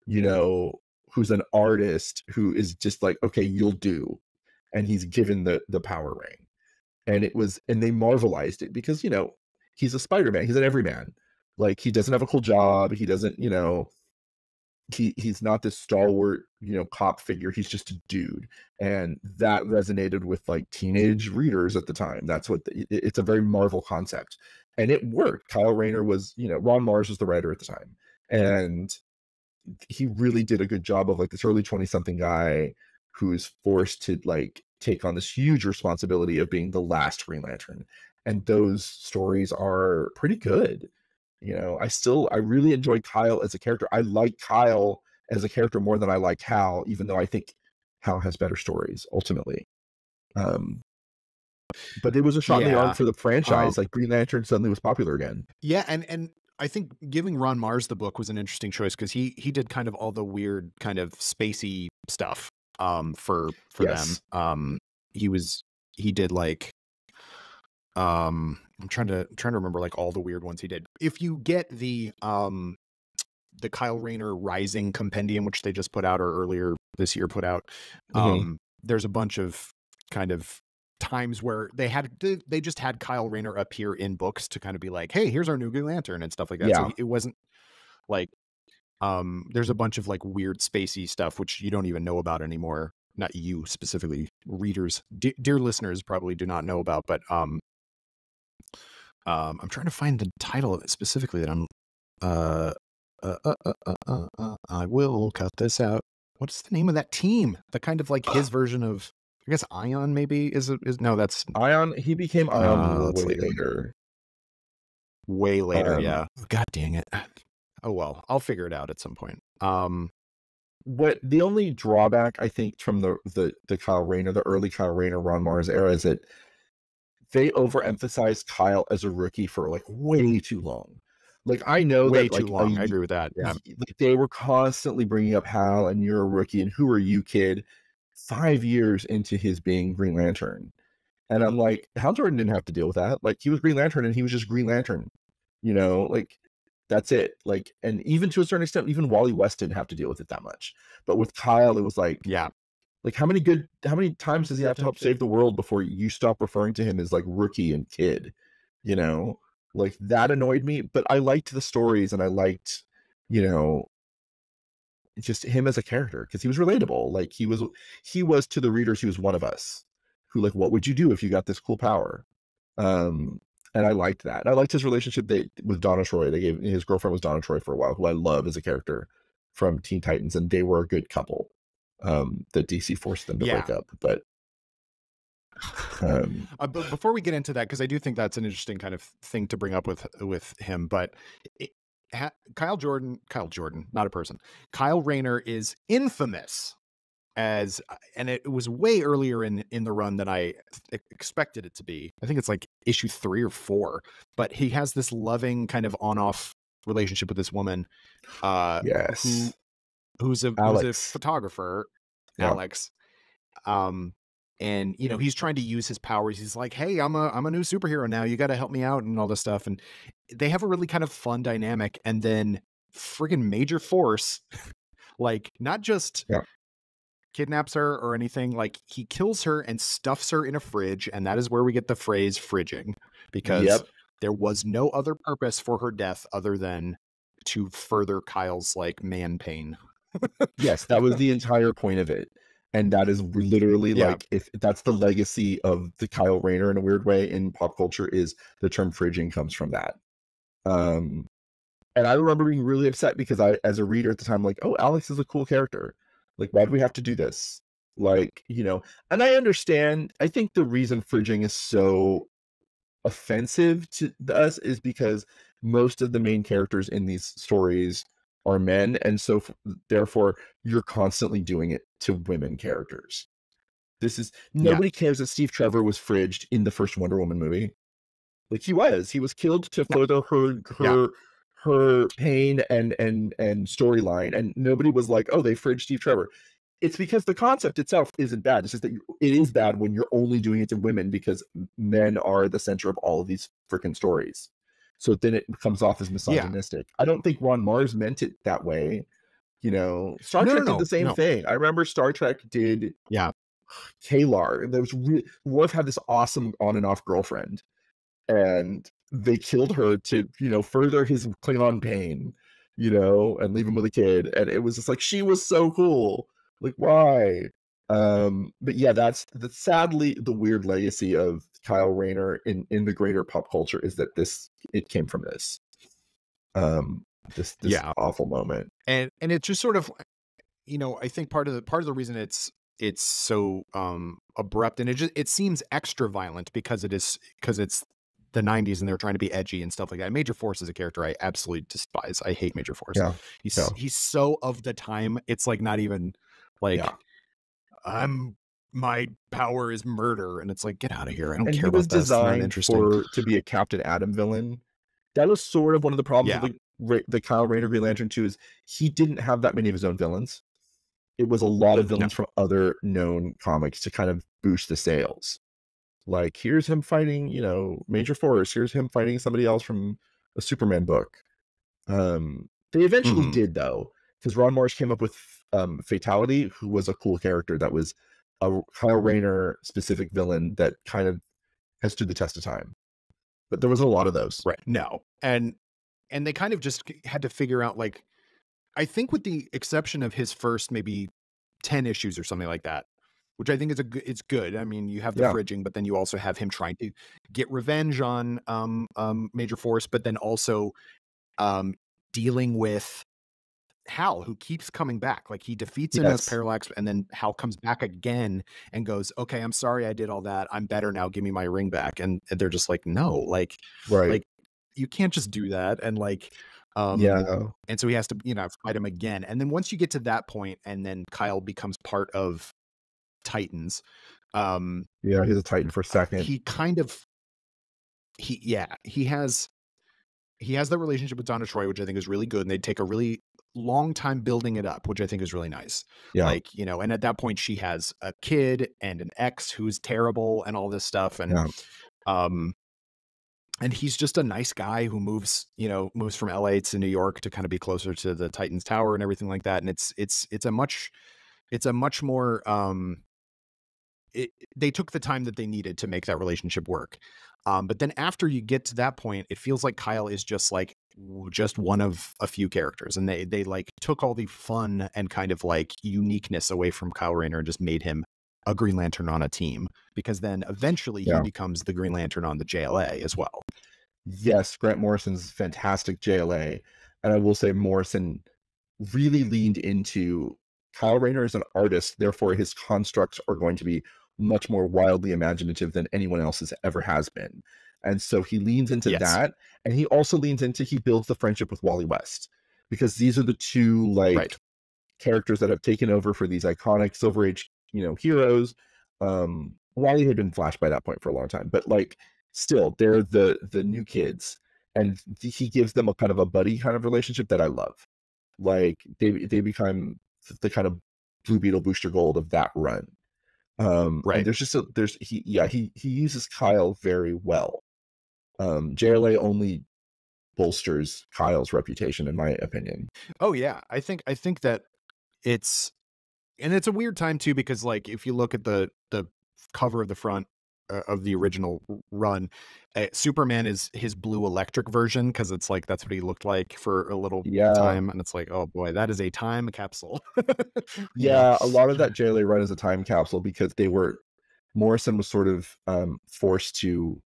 who's an artist who is just like, okay, you'll do. And he's given the power ring. And they marvelized it because, he's a Spider-Man. He's an everyman. Like, he doesn't have a cool job. He doesn't, he's not this stalwart, cop figure. He's just a dude. And that resonated with like teenage readers at the time. That's what it's a very Marvel concept. And it worked. Kyle Rayner was, Ron Mars was the writer at the time. And he really did a good job of like this early 20-something guy who's forced to like take on this huge responsibility of being the last Green Lantern. And those stories are pretty good. I really enjoyed Kyle as a character. I like Kyle as a character more than I like Hal, even though I think Hal has better stories ultimately. But it was a shot in the arm Yeah. for the franchise. Like Green Lantern suddenly was popular again. Yeah, and I think giving Ron Mars the book was an interesting choice because he did kind of all the weird kind of spacey stuff for Yes. them. He did like I'm trying to remember like all the weird ones he did. If you get the Kyle Rayner Rising Compendium, which they just put out or earlier this year put out, there's a bunch of kind of times where they just had Kyle Rayner appear in books to kind of be like, hey, here's our new Green Lantern and stuff like that. So it wasn't like there's a bunch of like weird spacey stuff which you don't even know about anymore. Not you specifically, readers, dear listeners probably do not know about, but I'm trying to find the title of it specifically that I'm I will cut this out. What's the name of that team? The kind of like his version of, I guess Ion maybe is no, that's Ion. He became Ion way later. Way later, yeah. God dang it. Oh well, I'll figure it out at some point. What the only drawback I think from the Kyle Rayner, the early Kyle Rayner, Ron Mars era is that they overemphasized Kyle as a rookie for like way too long. Like I know way that like too long. I agree with that. Yeah, like, they were constantly bringing up Hal and you're a rookie and who are you, kid? 5 years into his being Green Lantern, and I'm like, Hal Jordan didn't have to deal with that. Like he was Green Lantern and he was just Green Lantern, you know, like. That's it. Like, and even to a certain extent, even Wally West didn't have to deal with it that much. But with Kyle, it was like, yeah, like how many times does he have to help save the world before you stop referring to him as like rookie and kid? You know, like that annoyed me. But I liked the stories and I liked, you know, just him as a character because he was relatable. Like he was to the readers, he was one of us who like, what would you do if you got this cool power? And I liked that. I liked his relationship with Donna Troy. His girlfriend was Donna Troy for a while, who I love as a character from Teen Titans, and they were a good couple. That DC forced them to break up, but before we get into that, because I do think that's an interesting kind of thing to bring up with him, but Kyle Jordan, not a person. Kyle Rayner is infamous as, and it was way earlier in the run than I expected it to be. I think it's like issue 3 or 4, but he has this loving kind of on-off relationship with this woman, yes, who's a photographer, yeah. Alex, and you know he's trying to use his powers. He's like, hey, I'm a new superhero now. You got to help me out and all this stuff. And they have a really kind of fun dynamic. And then friggin' Major Force, like not just kidnaps her or anything, like he kills her and stuffs her in a fridge, and that is where we get the phrase fridging, because there was no other purpose for her death other than to further Kyle's like man pain. Yes, that was the entire point of it, and that is literally like, if that's the legacy of the Kyle Rayner in a weird way in pop culture, is the term fridging comes from that. And I remember being really upset because I, as a reader at the time, like, oh, Alex is a cool character. Like, why do we have to do this? Like, you know, and I understand. I think the reason fridging is so offensive to us is because most of the main characters in these stories are men. And so therefore you're constantly doing it to women characters. Nobody cares that Steve Trevor was fridged in the first Wonder Woman movie. Like he was killed to further her pain and storyline, and nobody was like, oh, they fridged Steve Trevor. It's because the concept itself isn't bad. It's just that it is bad when you're only doing it to women because men are the center of all of these freaking stories. So then it comes off as misogynistic. I don't think Ron Mars meant it that way. You know, Star Trek did the same thing. I remember Star Trek did Kalar. There was Worf had this awesome on and off girlfriend, and they killed her to, you know, further his Klingon pain, you know, and leave him with a kid. And it was just like, she was so cool. Like, why? But yeah, that's sadly the weird legacy of Kyle Rayner in the greater pop culture, is that it came from this awful moment. And it's just sort of, you know, I think part of the reason it's so abrupt, and it seems extra violent because it's the 90s and they're trying to be edgy and stuff like that. Major Force is a character I absolutely despise. I hate Major Force. He's so of the time. It's like not even like I'm my power is murder, and it's like, get out of here. I don't And care he was about that. It's not designed interesting. to be a Captain Atom villain. That was sort of one of the problems Yeah. with the Kyle Rayner Green Lantern 2 is he didn't have that many of his own villains. It was a lot of villains from other known comics to kind of boost the sales. Like, here's him fighting, you know, Major Force. Here's him fighting somebody else from a Superman book. They eventually did, though, because Ron Morris came up with Fatality, who was a cool character that was a Kyle Rayner specific villain that kind of has stood the test of time. But there was a lot of those. Right. No. And they kind of just had to figure out, like, I think with the exception of his first maybe 10 issues or something like that, which I think is it's good. I mean, you have the fridging, but then you also have him trying to get revenge on Major Force, but then also dealing with Hal, who keeps coming back. Like, he defeats him as Parallax, and then Hal comes back again and goes, okay, I'm sorry I did all that. I'm better now. Give me my ring back. And they're just like, no, like, like, you can't just do that. And like, and so he has to, you know, fight him again. And then once you get to that point, and then Kyle becomes part of Titans. He's a Titan for a second. He kind of, he has that relationship with Donna Troy, which I think is really good. And they take a really long time building it up, which I think is really nice. Like, you know, and at that point she has a kid and an ex who's terrible and all this stuff. And, and he's just a nice guy who moves from LA to New York to kind of be closer to the Titans Tower and everything like that. And it's a much more, they took the time that they needed to make that relationship work. But then after you get to that point, it feels like Kyle is just one of a few characters, and they like took all the fun and kind of like uniqueness away from Kyle Rayner and just made him a Green Lantern on a team, because then eventually he becomes the Green Lantern on the JLA as well. Yes, Grant Morrison's fantastic JLA. And I will say Morrison really leaned into Kyle Rayner as an artist, therefore his constructs are going to be much more wildly imaginative than anyone else's ever has been. And so he leans into that, and he also leans into, he builds the friendship with Wally West, because these are the two characters that have taken over for these iconic Silver Age, you know, heroes. Wally had been Flash by that point for a long time, but like still they're the new kids, and he gives them a kind of a buddy kind of relationship that I love. Like they become the kind of Blue Beetle Booster Gold of that run. And he uses Kyle very well. JLA only bolsters Kyle's reputation, in my opinion. Oh yeah, I think that it's a weird time too, because like if you look at the cover of the front of the original run, Superman is his blue electric version, because it's like that's what he looked like for a little time, and it's like, oh boy, that is a time capsule. A lot of that JLA run is a time capsule, because Morrison was sort of forced to,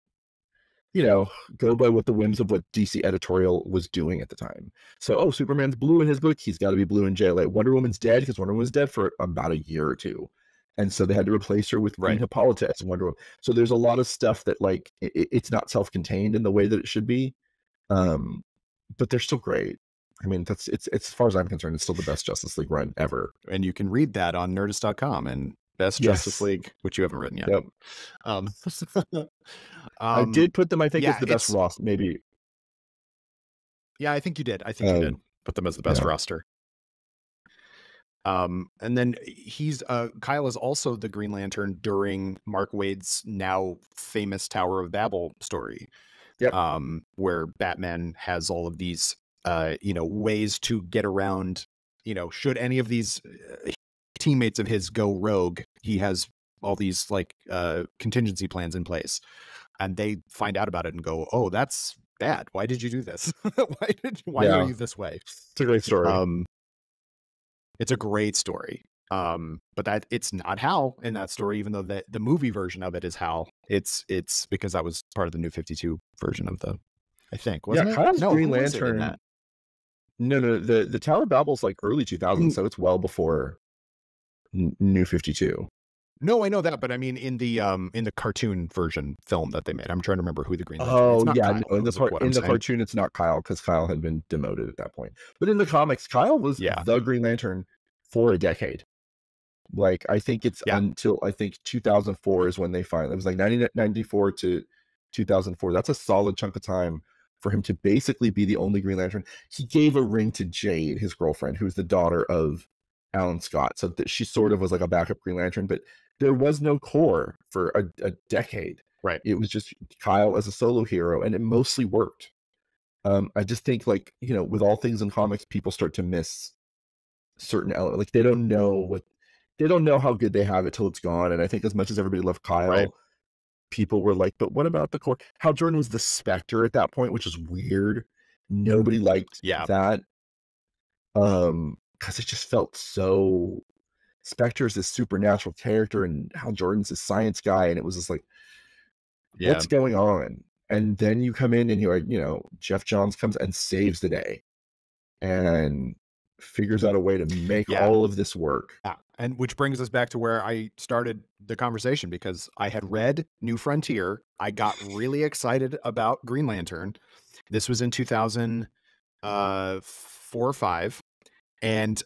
you know, go by what the whims of what DC editorial was doing at the time. So, Superman's blue in his book, he's got to be blue in JLA. Wonder Woman's dead, because Wonder Woman was dead for about a year or two. And so they had to replace her with Queen Hippolyta as Wonder Woman. So there's a lot of stuff that like it's not self-contained in the way that it should be, but they're still great. I mean, it's as far as I'm concerned, it's still the best Justice League run ever. And you can read that on Nerdist.com and Best Justice League, which you haven't written yet. I did put them, I think, as the best roster, maybe. Yeah, I think you did. You did put them as the best roster. And then Kyle is also the Green Lantern during Mark Waid's now famous Tower of Babel story. Where Batman has all of these, ways to get around, should any of these teammates of his go rogue, he has all these contingency plans in place, and they find out about it and go, oh, that's bad. Why did you do this? Why are you this way? It's a great story. It's a great story. But that it's not Hal in that story, even though the movie version of it is Hal. It's because that was part of the New 52 version of I think, wasn't it? Kyle's Green Lantern. No, the Tower of Babel's like early 2000s, so it's well before New 52. No, I know that, but I mean in the cartoon version film that they made. I'm trying to remember who the Green Lantern is. Kyle, no, in the cartoon it's not Kyle, because Kyle had been demoted at that point. But in the comics, Kyle was the Green Lantern for a decade. Like, I think it's until I think 2004 is when they finally, it was like 1994 to 2004. That's a solid chunk of time for him to basically be the only Green Lantern. He gave a ring to Jade, his girlfriend, who's the daughter of Alan Scott. So that she sort of was like a backup Green Lantern, but there was no core for a decade. Right. It was just Kyle as a solo hero, and it mostly worked. I just think, like, you know, with all things in comics, people start to miss certain elements. Like, they don't know how good they have it till it's gone. And I think as much as everybody loved Kyle, people were like, but what about the core? Hal Jordan was the Spectre at that point, which is weird. Nobody liked that. Because it just felt so, Spectre is this supernatural character and Hal Jordan's this science guy, and it was just like, what's going on? And then you come in and you're like, you know, Jeff Johns comes and saves the day and figures out a way to make all of this work. And which brings us back to where I started the conversation, because I had read New Frontier. I got really excited about Green Lantern. This was in 2004 or 5. And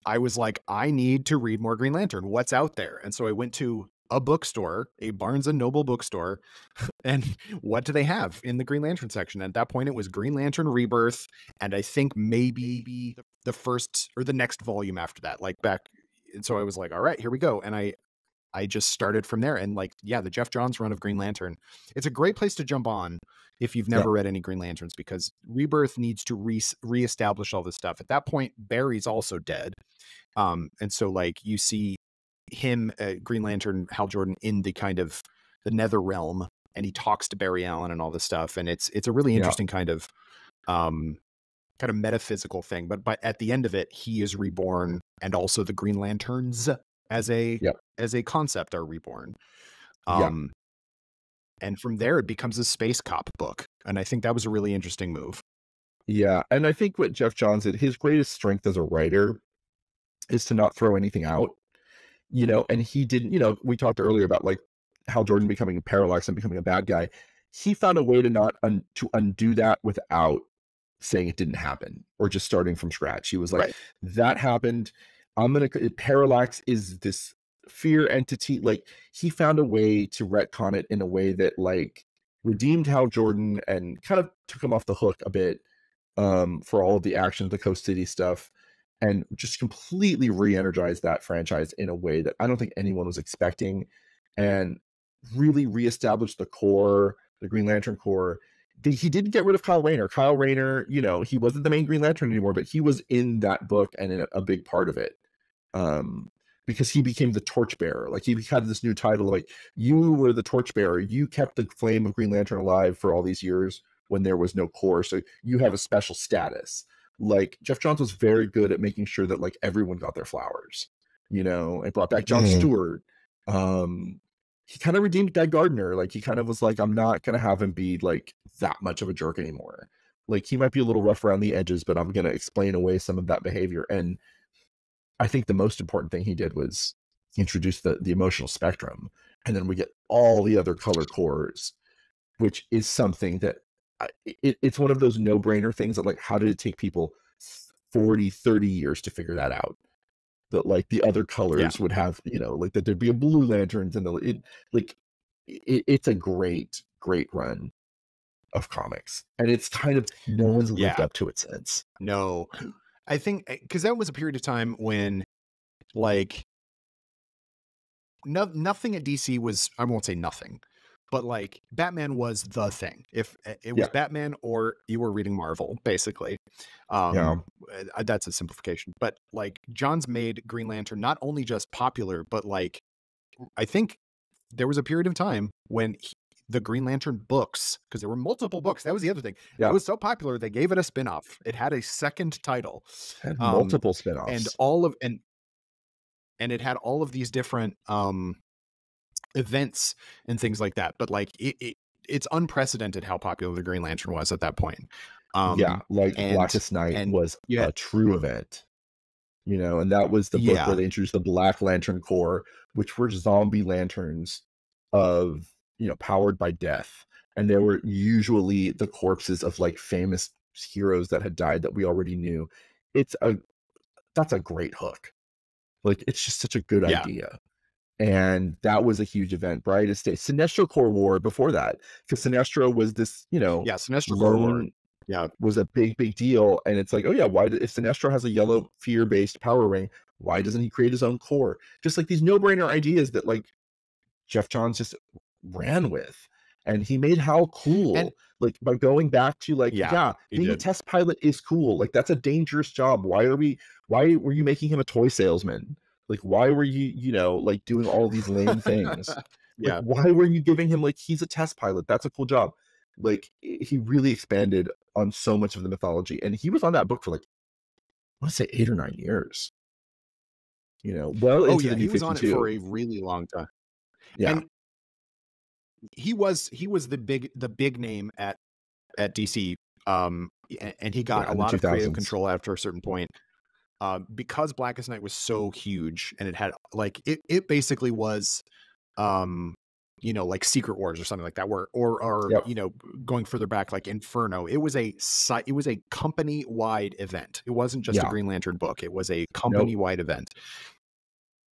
I was like, I need to read more Green Lantern. What's out there? And so I went to a bookstore, a Barnes and Noble bookstore, and what do they have in the Green Lantern section? At that point, it was Green Lantern Rebirth, and I think maybe the first or the next volume after that, like back. And so I was like, all right, here we go. And I just started from there. And like, the Jeff Johns run of Green Lantern, it's a great place to jump on if you've never read any Green Lanterns, because Rebirth needs to reestablish all this stuff. At that point, Barry's also dead. And so like you see him, Green Lantern, Hal Jordan, in the kind of the nether realm, and he talks to Barry Allen and all this stuff. And it's a really interesting kind of metaphysical thing. But at the end of it, he is reborn, and also the Green Lanterns as a concept are reborn. And from there it becomes a space cop book. And I think that was a really interesting move. Yeah. And I think what Jeff Johns did, his greatest strength as a writer is to not throw anything out, you know, and he didn't, you know, we talked earlier about like Hal Jordan becoming a Parallax and becoming a bad guy. He found a way to to undo that without saying it didn't happen or just starting from scratch. He was like, that happened. Parallax is this fear entity. Like, he found a way to retcon it in a way that like redeemed Hal Jordan and kind of took him off the hook a bit for all of the action of the Coast City stuff, and just completely re-energized that franchise in a way that I don't think anyone was expecting, and really reestablished the core, the Green Lantern core. He didn't get rid of Kyle Rayner. Kyle Rayner, you know, he wasn't the main Green Lantern anymore, but he was in that book and in a big part of it. Because he became the torchbearer. Like, he had this new title, like, you were the torchbearer. You kept the flame of Green Lantern alive for all these years when there was no core. So you have a special status. Like, Jeff Johns was very good at making sure that like everyone got their flowers, you know, and brought back John Stewart. He kind of redeemed Guy Gardner. Like, he kind of was like, I'm not going to have him be like that much of a jerk anymore. Like, he might be a little rough around the edges, but I'm going to explain away some of that behavior. And I think the most important thing he did was introduce the emotional spectrum. And then we get all the other color cores, which is something that it's one of those no-brainer things that, like, how did it take people 40, 30 years to figure that out? That like the other colors would have, you know, like that there'd be a Blue Lanterns, and it's a great run of comics, and it's kind of no one's lived up to it since. No, I think because that was a period of time when like nothing at DC was, I won't say nothing, but like Batman was the thing. If it was Batman, or you were reading Marvel, basically. That's a simplification. But like, Johns made Green Lantern not only just popular, but like, I think there was a period of time when the Green Lantern books, because there were multiple books. That was the other thing. It was so popular, they gave it a spinoff. It had a second title. It had multiple spinoffs. And it had all of these different events and things like that. But like, it's unprecedented how popular the Green Lantern was at that point. Blackest Night was a true event, you know, and that was the book where they introduced the Black Lantern Corps, which were zombie lanterns of, you know, powered by death. And there were usually the corpses of like famous heroes that had died that we already knew. That's a great hook. Like, it's just such a good Yeah. idea. And that was a huge event. Brightest Day. Sinestro Corps War before that, because Sinestro was this, Yeah, Sinestro Corps War. Yeah. was a big deal. And it's like, oh yeah, if Sinestro has a yellow fear-based power ring, why doesn't he create his own core? Just like these no-brainer ideas that like Jeff Johns just ran with. And he made Hal cool. And, like, by going back to like, being a test pilot is cool. Like, that's a dangerous job. Why were you making him a toy salesman? Like, why were you, like, doing all these lame things? Like, why were you giving him, like, he's a test pilot? That's a cool job. Like, he really expanded on so much of the mythology. And he was on that book for, like, I want to say 8 or 9 years. Well into the New 52. He was on it for a really long time. Yeah. And he was the big name at DC. And he got a lot of creative control after a certain point. Because Blackest Night was so huge, and it had like it basically was like Secret Wars or something like that, going further back like Inferno. It was a company wide event. It wasn't just a Green Lantern book. It was a company wide event.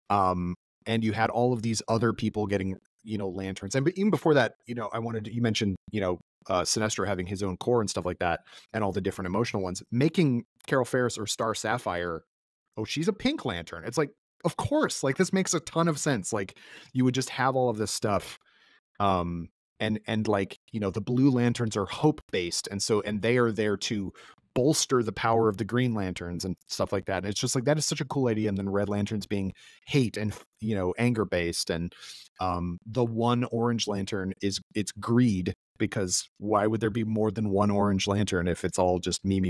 And you had all of these other people getting lanterns, but even before that, you mentioned Sinestro having his own core and stuff like that, and all the different emotional ones. Making Carol Ferris or Star Sapphire, she's a pink lantern. It's like, of course, like this makes a ton of sense. Like you would just have all of this stuff, and like the blue lanterns are hope based, and they are there to bolster the power of the Green Lanterns and stuff like that. And it's just like, that is such a cool idea. And then Red Lanterns being hate and anger based, and the one Orange Lantern it's greed, because why would there be more than one Orange Lantern if it's all just me?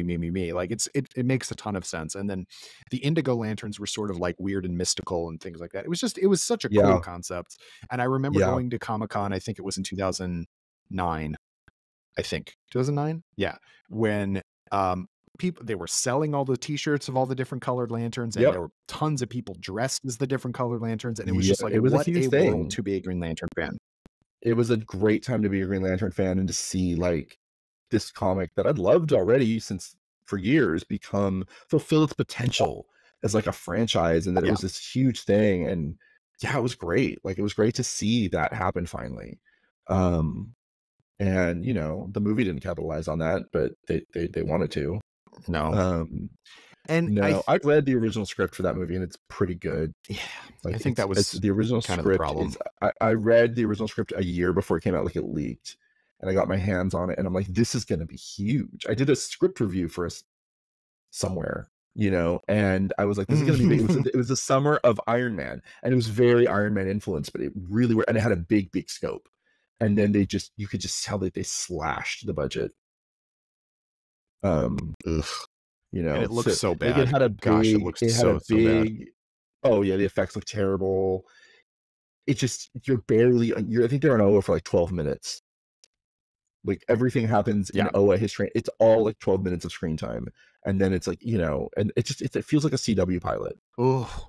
Like it makes a ton of sense. And then the Indigo Lanterns were sort of like weird and mystical and things like that. It was such a cool concept. And I remember going to Comic-Con, I think it was in 2009. I think 2009. Yeah. When they were selling all the t-shirts of all the different colored lanterns, and there were tons of people dressed as the different colored lanterns, and it was just like, it was what a huge world thing to be a Green Lantern fan. It was a great time to be a Green Lantern fan, and to see like this comic that I'd loved already for years fulfill its potential as like a franchise, and that it was this huge thing. And it was great. Like, it was great to see that happen finally. And the movie didn't capitalize on that, but they wanted to. No. And I've read the original script for that movie, and it's pretty good. Yeah, like, I think that was the original kind script. Of the problem. I read the original script a year before it came out. Like, it leaked, and I got my hands on it, and I'm like, this is going to be huge. I did a script review for us somewhere, and I was like, this is going to be big. It was the summer of Iron Man, and it was very Iron Man influenced, but it really and it had a big scope. And then you could just tell that they slashed the budget. And it looks so bad. Like, it had a big. Oh yeah, the effects look terrible. It just I think they're on Oa for like 12 minutes. Like, everything happens in Oa history. It's all like 12 minutes of screen time, and then it's like and it feels like a CW pilot. Oh,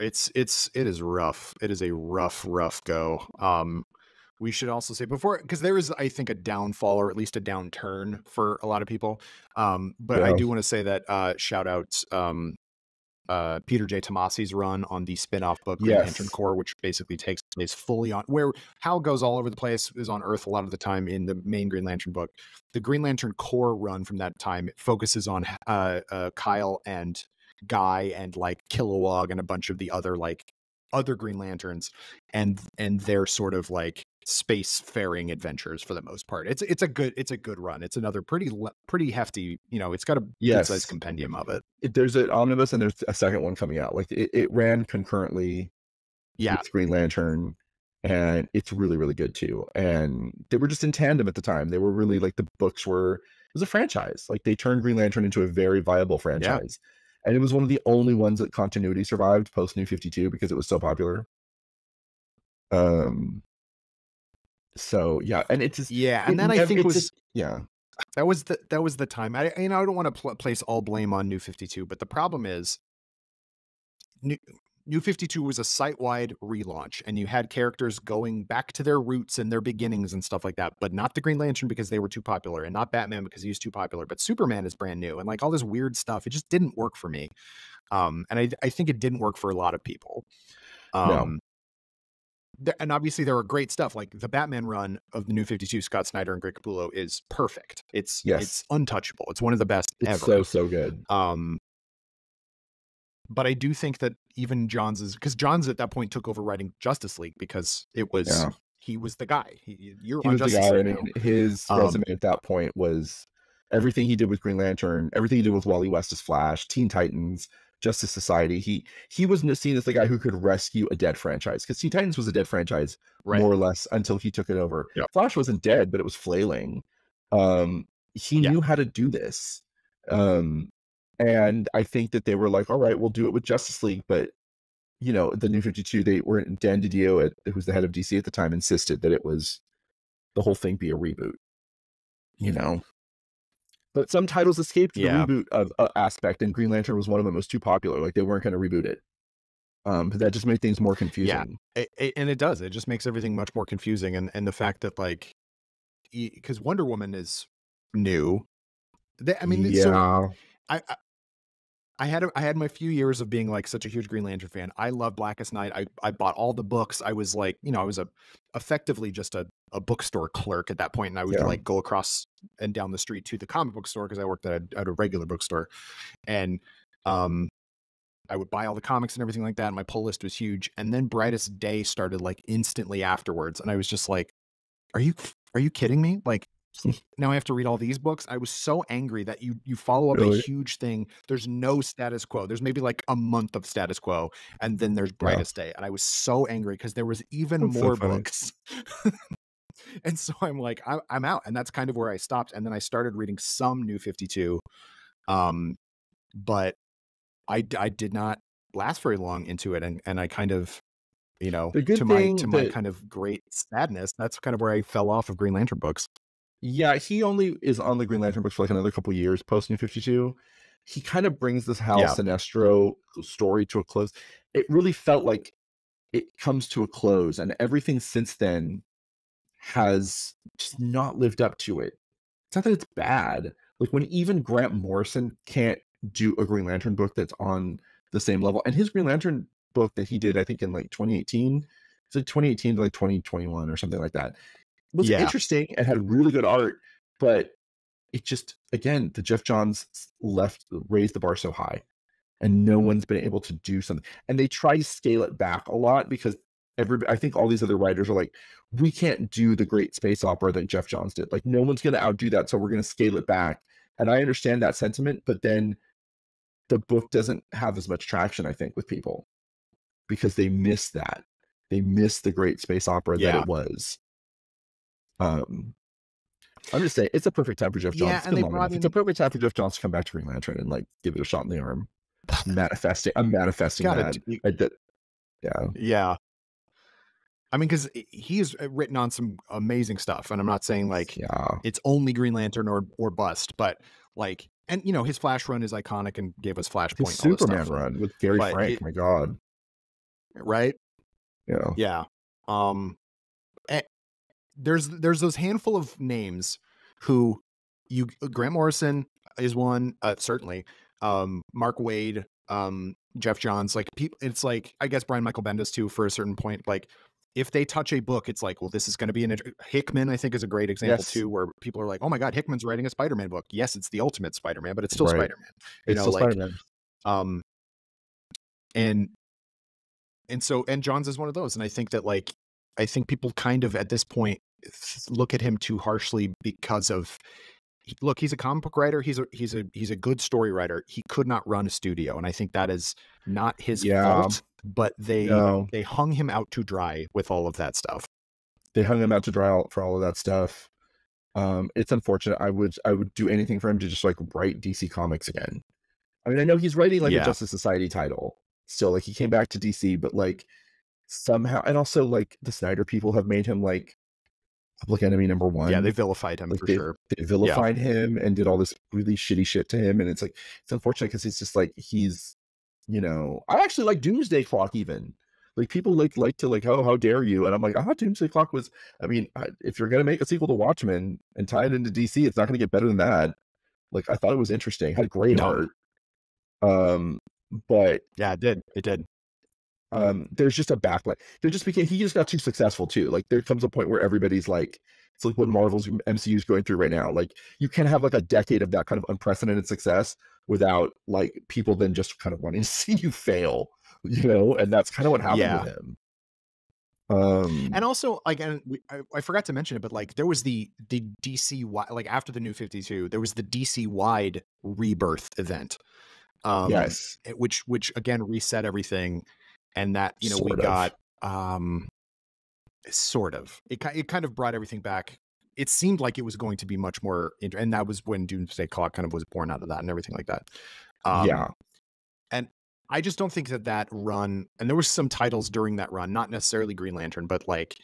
it is rough. It is a rough go. We should also say because there is, I think, a downfall, or at least a downturn for a lot of people. But I do want to say that shout out Peter J. Tomasi's run on the spin-off book Green Lantern Corps, which basically takes place fully on where Hal goes all over the place, is on Earth a lot of the time in the main Green Lantern book. The Green Lantern Corps run from that time focuses on Kyle and Guy and like Kilowog and a bunch of the other Green Lanterns, and their sort of like space-faring adventures for the most part. It's a good run. It's another pretty hefty. It's got a good-sized compendium of it. There's an omnibus, and there's a second one coming out. Like, it ran concurrently with Green Lantern, and it's really, really good too. And they were just in tandem at the time. They were really like, the books were, it was a franchise. Like, they turned Green Lantern into a very viable franchise. And it was one of the only ones that continuity survived post New 52 because it was so popular. So and it's just, and then I think it was that was the time. I don't want to place all blame on New 52, but the problem is New 52 was a site-wide relaunch, and you had characters going back to their roots and their beginnings and stuff like that, but not the Green Lantern because they were too popular, and not Batman because he was too popular, but Superman is brand new, and like all this weird stuff. It just didn't work for me. And I think it didn't work for a lot of people. No. And obviously there are great stuff, like the Batman run of the New 52, Scott Snyder and Greg Capullo, is perfect. It's untouchable. It's one of the best ever. So good. But I do think that even because Johns at that point took over writing Justice League because it was he was the guy. You're on Justice League. I mean, his resume at that point was everything he did with Green Lantern, everything he did with Wally West's Flash, Teen Titans, Justice Society. He wasn't seen as the guy who could rescue a dead franchise, because Teen Titans was a dead franchise more or less until he took it over. Yep. Flash wasn't dead, but it was flailing. He knew how to do this. And I think that they were like, all right, we'll do it with Justice League. But, you know, the New 52, Dan DiDio, who's the head of DC at the time, insisted that the whole thing be a reboot, you know. But some titles escaped the reboot of aspect, and Green Lantern was one of them. It was too popular. Like, they weren't going to reboot it. But that just made things more confusing. Yeah, and it does. It just makes everything much more confusing. And the fact that, like, because Wonder Woman is new. So I had my few years of being like such a huge Green Lantern fan. I love Blackest Night. I bought all the books. I was like, you know, I was effectively just a bookstore clerk at that point, and I would like go across and down the street to the comic book store because I worked at a regular bookstore, and I would buy all the comics and everything like that. And my pull list was huge. And then Brightest Day started like instantly afterwards, and I was just like, are you kidding me? Like, now I have to read all these books. I was so angry that you follow up a huge thing. There's no status quo. There's maybe like a month of status quo, and then there's Brightest Day. And I was so angry because there was even more books. And so I'm like, I'm out. And that's kind of where I stopped. And then I started reading some New 52. But I did not last very long into it. And I kind of, you know, to my kind of great sadness, that's kind of where I fell off of Green Lantern books. Yeah, he only is on the Green Lantern books for like another couple years post New 52. He kind of brings this Hal Sinestro story to a close. It really felt like it comes to a close, and everything since then has just not lived up to it. It's not that it's bad. Like, when even Grant Morrison can't do a Green Lantern book that's on the same level, and his Green Lantern book that he did, I think in like 2018, it's like 2018 to like 2021 or something like that, was interesting and had really good art, but it just, again, the Jeff Johns raised the bar so high, and no one's been able to do something. And they try to scale it back a lot because I think all these other writers are like, we can't do the great space opera that Jeff Johns did. Like, no one's going to outdo that, so we're going to scale it back. And I understand that sentiment, but then the book doesn't have as much traction, I think, with people, because they miss that. They miss the great space opera that it was. I'm just saying, it's a perfect time for Jeff Johns. It's a perfect time for Jeff Johns to come back to Green Lantern and like give it a shot in the arm. I'm manifesting that. Yeah. I mean, because he's written on some amazing stuff, and I'm not saying like it's only Green Lantern or bust, but like, and you know, his Flash run is iconic and gave us Flashpoint. His Superman run with Gary Frank, my God. Right? Yeah. There's those handful of names who Grant Morrison is one, certainly. Mark Waid, Jeff Johns, like people, it's like, I guess Brian Michael Bendis too, for a certain point. Like, if they touch a book, it's like, well, this is going to be Hickman, I think, is a great example too, where people are like, oh my God, Hickman's writing a Spider-Man book. Yes, it's the ultimate Spider-Man, but it's still Spider-Man. It's still Spider-Man. And Johns is one of those. And I think that, like, I think people kind of at this point look at him too harshly because of, look, he's a comic book writer. He's a good story writer. He could not run a studio. And I think that is not his fault, but they hung him out to dry with all of that stuff. They hung him out to dry for all of that stuff. It's unfortunate. I would do anything for him to just like write DC Comics again. I mean, I know he's writing like a Justice Society title still, like he came back to DC, but like somehow, and also like the Snyder people have made him like public enemy number one. Yeah, they vilified him for sure. They vilified him and did all this really shitty shit to him, and it's like, it's unfortunate because it's just like he's I actually like Doomsday Clock even. Like people like to like, oh, how dare you? And I'm like, Doomsday Clock was, if you're going to make a sequel to Watchmen and tie it into DC, it's not going to get better than that. Like, I thought it was interesting. It had great art. But yeah, it did. There's just a backlash. He just got too successful too. Like there comes a point where everybody's like, it's like what Marvel's MCU is going through right now. Like you can't have like a decade of that kind of unprecedented success without like people then just kind of wanting to see you fail, and that's kind of what happened with him. And also, like, and I forgot to mention it, but like there was the DC like after the New 52, there was the DC wide rebirth event. Yes, which again reset everything, and that we got sort of it kind of brought everything back. It seemed like it was going to be much more, and that was when Doomsday Clock kind of was born out of that and everything like that. And I just don't think that run, and there was some titles during that run, not necessarily Green Lantern, but like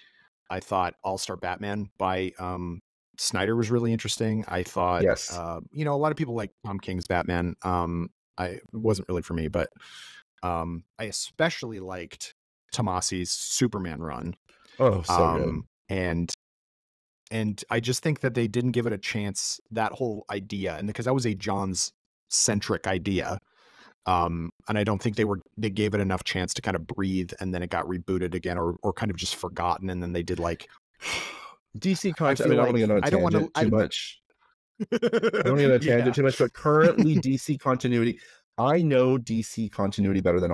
I thought All-Star Batman by Snyder was really interesting. I thought, a lot of people like Tom King's Batman. It wasn't really for me, but I especially liked Tomasi's Superman run. Oh, so good. And I just think that they didn't give it a chance, that whole idea, and because that was a Johns centric idea. And I don't think they gave it enough chance to kind of breathe, and then it got rebooted again, or kind of just forgotten, and then they did like DC content. I don't want to too much. I don't get a tangent too much, but currently DC continuity. I know DC continuity better than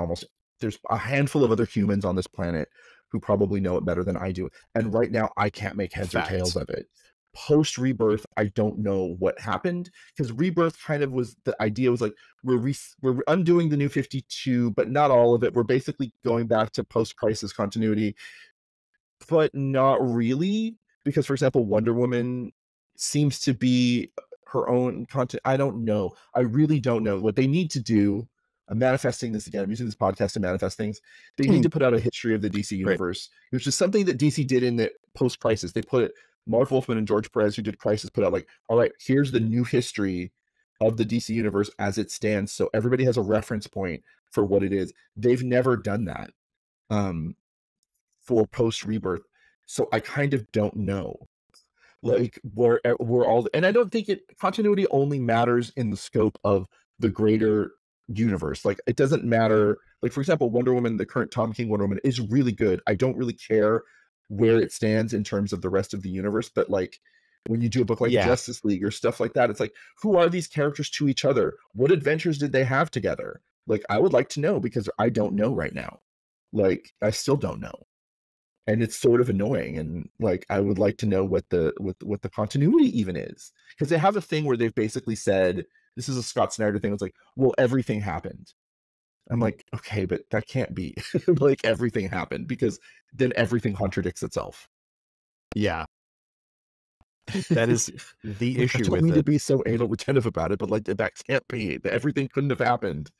there's a handful of other humans on this planet who probably know it better than I do. And right now I can't make heads or tails of it. Post Rebirth, I don't know what happened, because Rebirth kind of was, the idea was like, we're undoing the New 52, but not all of it. We're basically going back to post-crisis continuity, but not really, because for example, Wonder Woman seems to be her own content. I don't know. I really don't know what they need to do. I'm manifesting this again. I'm using this podcast to manifest things. They need to put out a history of the DC universe, which is something that DC did in the post-crisis. They put it, Mark Wolfman and George Perez, who did Crisis, put out like, all right, here's the new history of the DC universe as it stands. So everybody has a reference point for what it is. They've never done that for post Rebirth. So I kind of don't know. Like we're all, and I don't think continuity only matters in the scope of the greater universe. Like it doesn't matter. Like for example, Wonder Woman, the current Tom King Wonder Woman, is really good. I don't really care where it stands in terms of the rest of the universe, but like when you do a book like Justice League or stuff like that, it's like, who are these characters to each other? What adventures did they have together? Like I would like to know, because I don't know right now. Like I still don't know, and it's sort of annoying. And like I would like to know what the continuity even is, because they have a thing where they've basically said, this is a Scott Snyder thing. It's like, well, everything happened. I'm like, okay, but that can't be like everything happened, because then everything contradicts itself. Yeah. That is the issue with it. I don't mean to be so anal retentive about it, but like that can't be. Everything couldn't have happened.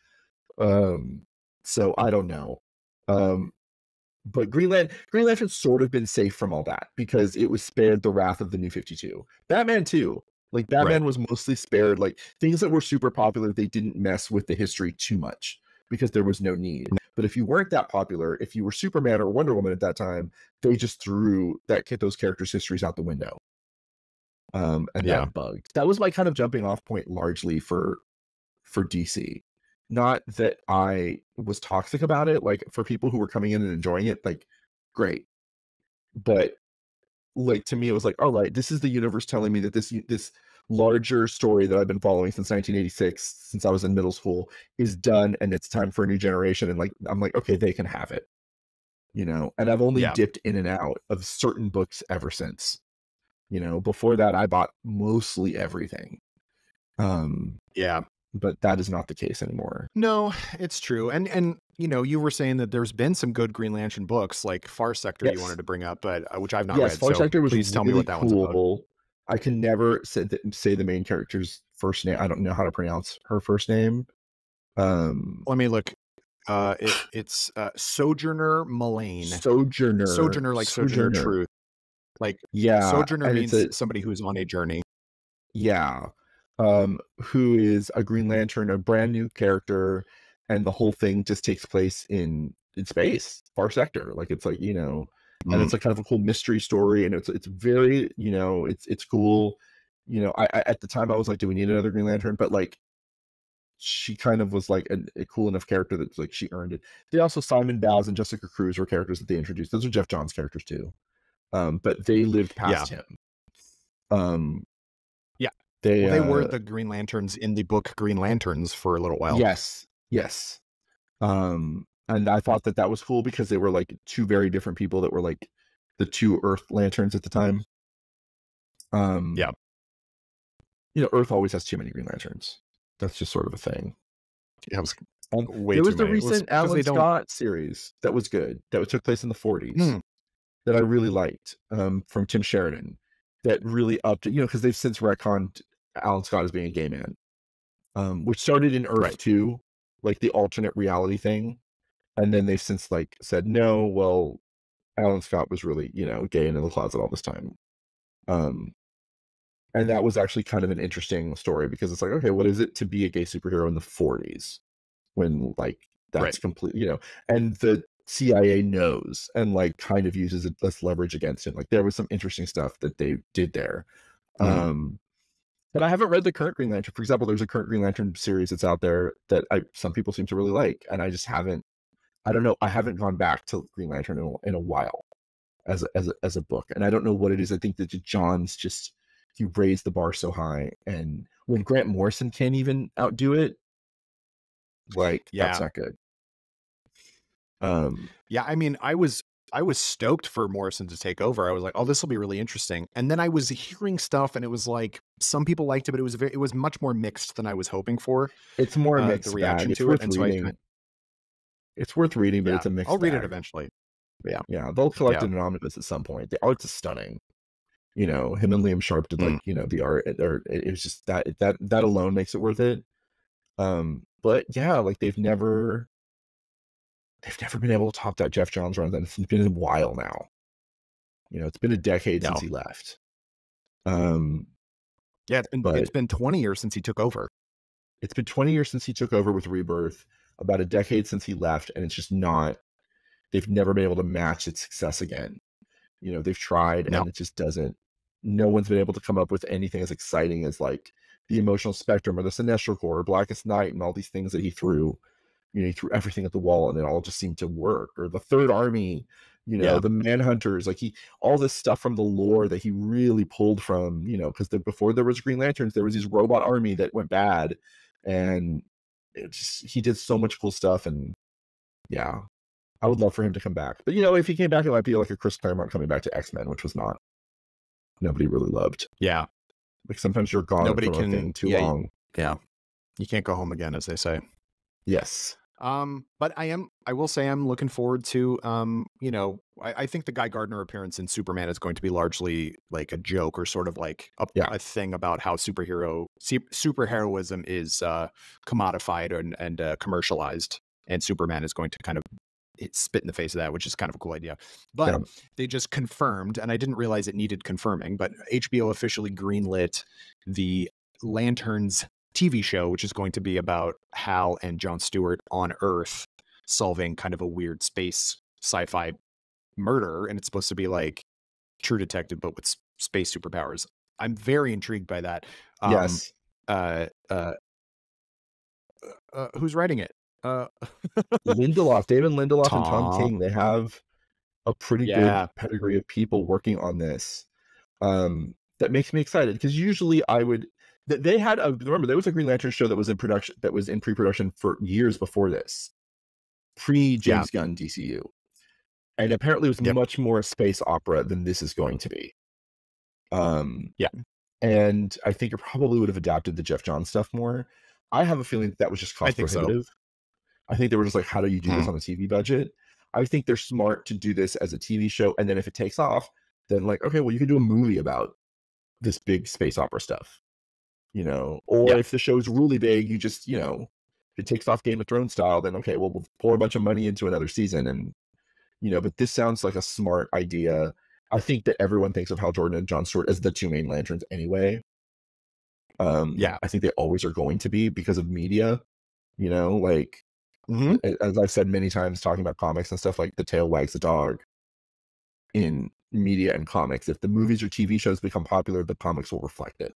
So I don't know. But Green Lantern's sort of been safe from all that, because it was spared the wrath of the New 52. Batman too. Like Batman was mostly spared, like things that were super popular, they didn't mess with the history too much, because there was no need. But if you weren't that popular, if you were Superman or Wonder Woman at that time, they just threw those characters' histories out the window. And that bugged. That was my kind of jumping off point largely for DC. Not that I was toxic about it. Like for people who were coming in and enjoying it, like great. But like to me, it was like, all right, this is the universe telling me that this larger story that I've been following since 1986, since I was in middle school, is done, and it's time for a new generation. And like I'm like, okay, they can have it, and I've only dipped in and out of certain books ever since. Before that I bought mostly everything. But that is not the case anymore. No, it's true. And you were saying that there's been some good Green Lantern books, like Far Sector you wanted to bring up, but which I've not read. Far Sector was please tell me what that one's about. I can never say the main character's first name. I don't know how to pronounce her first name. Let me look. It's Sojourner Mullane. Sojourner, like Sojourner Truth. Like Sojourner means somebody who's on a journey. Who is a Green Lantern, a brand new character, and the whole thing just takes place in space, far sector. Like it's like, you know, and it's like kind of a cool mystery story, and it's very, you know, it's cool. You know, I at the time I was like, do we need another Green Lantern? But like, she kind of was like a cool enough character that like she earned it. They also, Simon Bowes and Jessica Cruz were characters that they introduced. Those are Jeff Johns characters too, but they lived past him. Yeah, they were the Green Lanterns in the book Green Lanterns for a little while. Yes. And I thought that was cool because they were like two very different people that were like the two Earth Lanterns at the time. Yeah, you know, Earth always has too many Green Lanterns. That's just sort of a thing. Yeah, it was there was the recent Alan Scott series that was good, that took place in the 40s, that I really liked, from Tim Sheridan, that really upped it, you know, because they've since retconned Alan Scott as being a gay man, which started in Earth 2, like the alternate reality thing. And then they've since like said, no, well, Alan Scott was really, you know, gay and in the closet all this time. And that was actually kind of an interesting story, because it's like, okay, what is it to be a gay superhero in the 40s when like that's complete, you know, and the CIA knows and like kind of uses it as leverage against it. Like there was some interesting stuff that they did there. But I haven't read the current Green Lantern. For example, there's a current Green Lantern series that's out there that some people seem to really like, and I just haven't. I don't know. I haven't gone back to Green Lantern in a while as a book, and I don't know what it is. I think that John's just, he raised the bar so high, and when Grant Morrison can't even outdo it, like that's not good. Yeah, I mean, I was stoked for Morrison to take over. I was like, oh, this will be really interesting. And then I was hearing stuff, and it was like some people liked it, but it was much more mixed than I was hoping for. It's more mixed. The reaction to it, and so it's worth reading, but it's a mixed. I'll read it eventually. Yeah, they'll collect it in an omnibus at some point. The art's stunning. You know, him and Liam Sharp did like, you know, the art, or it was just that alone makes it worth it. But yeah, like they've never been able to top that Jeff Johns run. It's been a while now. You know, it's been a decade since he left. Yeah, it's been 20 years since he took over. It's been 20 years since he took over with Rebirth, about a decade since he left, and it's just not, they've never been able to match its success again. You know, they've tried, and it just doesn't, no one's been able to come up with anything as exciting as like the Emotional Spectrum or the Sinestro Corps or Blackest Night and all these things that he threw. You know, he threw everything at the wall and it all just seemed to work. Or the Third Army, you know, the Manhunters, like all this stuff from the lore that he really pulled from, you know, because before there was Green Lanterns, there was this robot army that went bad, and he did so much cool stuff. And yeah, I would love for him to come back. But, you know, if he came back, it might be like a Chris Claremont coming back to X-Men, which was nobody really loved. Yeah. Like sometimes you're gone from a thing too long. Yeah. You can't go home again, as they say. Yes. But I will say I'm looking forward to, you know, I think the Guy Gardner appearance in Superman is going to be largely like a joke, or sort of like a thing about how superheroism is commodified and commercialized, and Superman is going to kind of spit in the face of that, which is kind of a cool idea. But they just confirmed, and I didn't realize it needed confirming, but HBO officially greenlit the Lanterns TV show, which is going to be about Hal and Jon Stewart on Earth solving kind of a weird space sci-fi murder, and it's supposed to be like True Detective but with space superpowers. I'm very intrigued by that. Yes. Who's writing it? Lindelof, David Lindelof, and Tom King. They have a pretty good pedigree of people working on this. That makes me excited, because usually they had remember, there was a Green Lantern show that was in production, that was in pre-production for years before this, pre-James Gunn DCU, and apparently it was much more a space opera than this is going to be. And I think it probably would have adapted the Jeff Johns stuff more. I have a feeling that was just cost prohibitive. I think they were just like, how do you do this on a TV budget? I think they're smart to do this as a TV show, and then if it takes off, then like, okay, well, you can do a movie about this big space opera stuff. You know, or if the show's really big, you just, you know, if it takes off Game of Thrones style, then okay, well, we'll pour a bunch of money into another season. And, you know, but this sounds like a smart idea. I think that everyone thinks of Hal Jordan and Jon Stewart as the two main Lanterns anyway. I think they always are going to be, because of media, you know, like As I've said many times talking about comics and stuff, like the tail wags the dog in media and comics. If the movies or TV shows become popular, the comics will reflect it.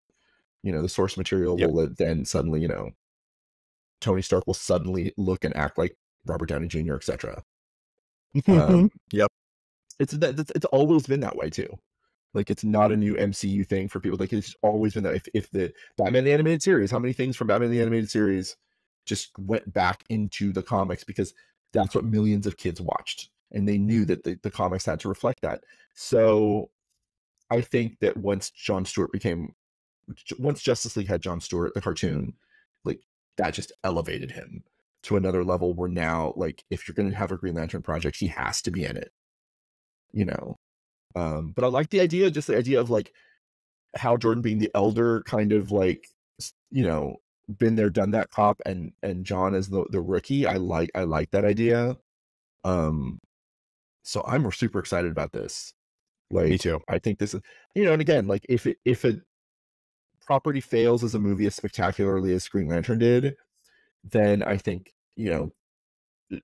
The source material will then suddenly, Tony Stark will suddenly look and act like Robert Downey Jr., etc. Yep. It's always been that way too. Like, it's not a new MCU thing for people. Like, it's always been that. If the Batman the Animated Series, how many things from Batman the Animated Series just went back into the comics because that's what millions of kids watched, and they knew that the comics had to reflect that. So I think that once Justice League had Jon Stewart, the cartoon, like, that just elevated him to another level where now, like, if you're going to have a Green Lantern project, he has to be in it, but I like the idea of like Hal Jordan being the elder, kind of like, been there, done that cop, and John as the rookie. I like that idea. So I'm super excited about this. Like, me too. I think this is, and again, like, if a property fails as a movie as spectacularly as Green Lantern did, then I think,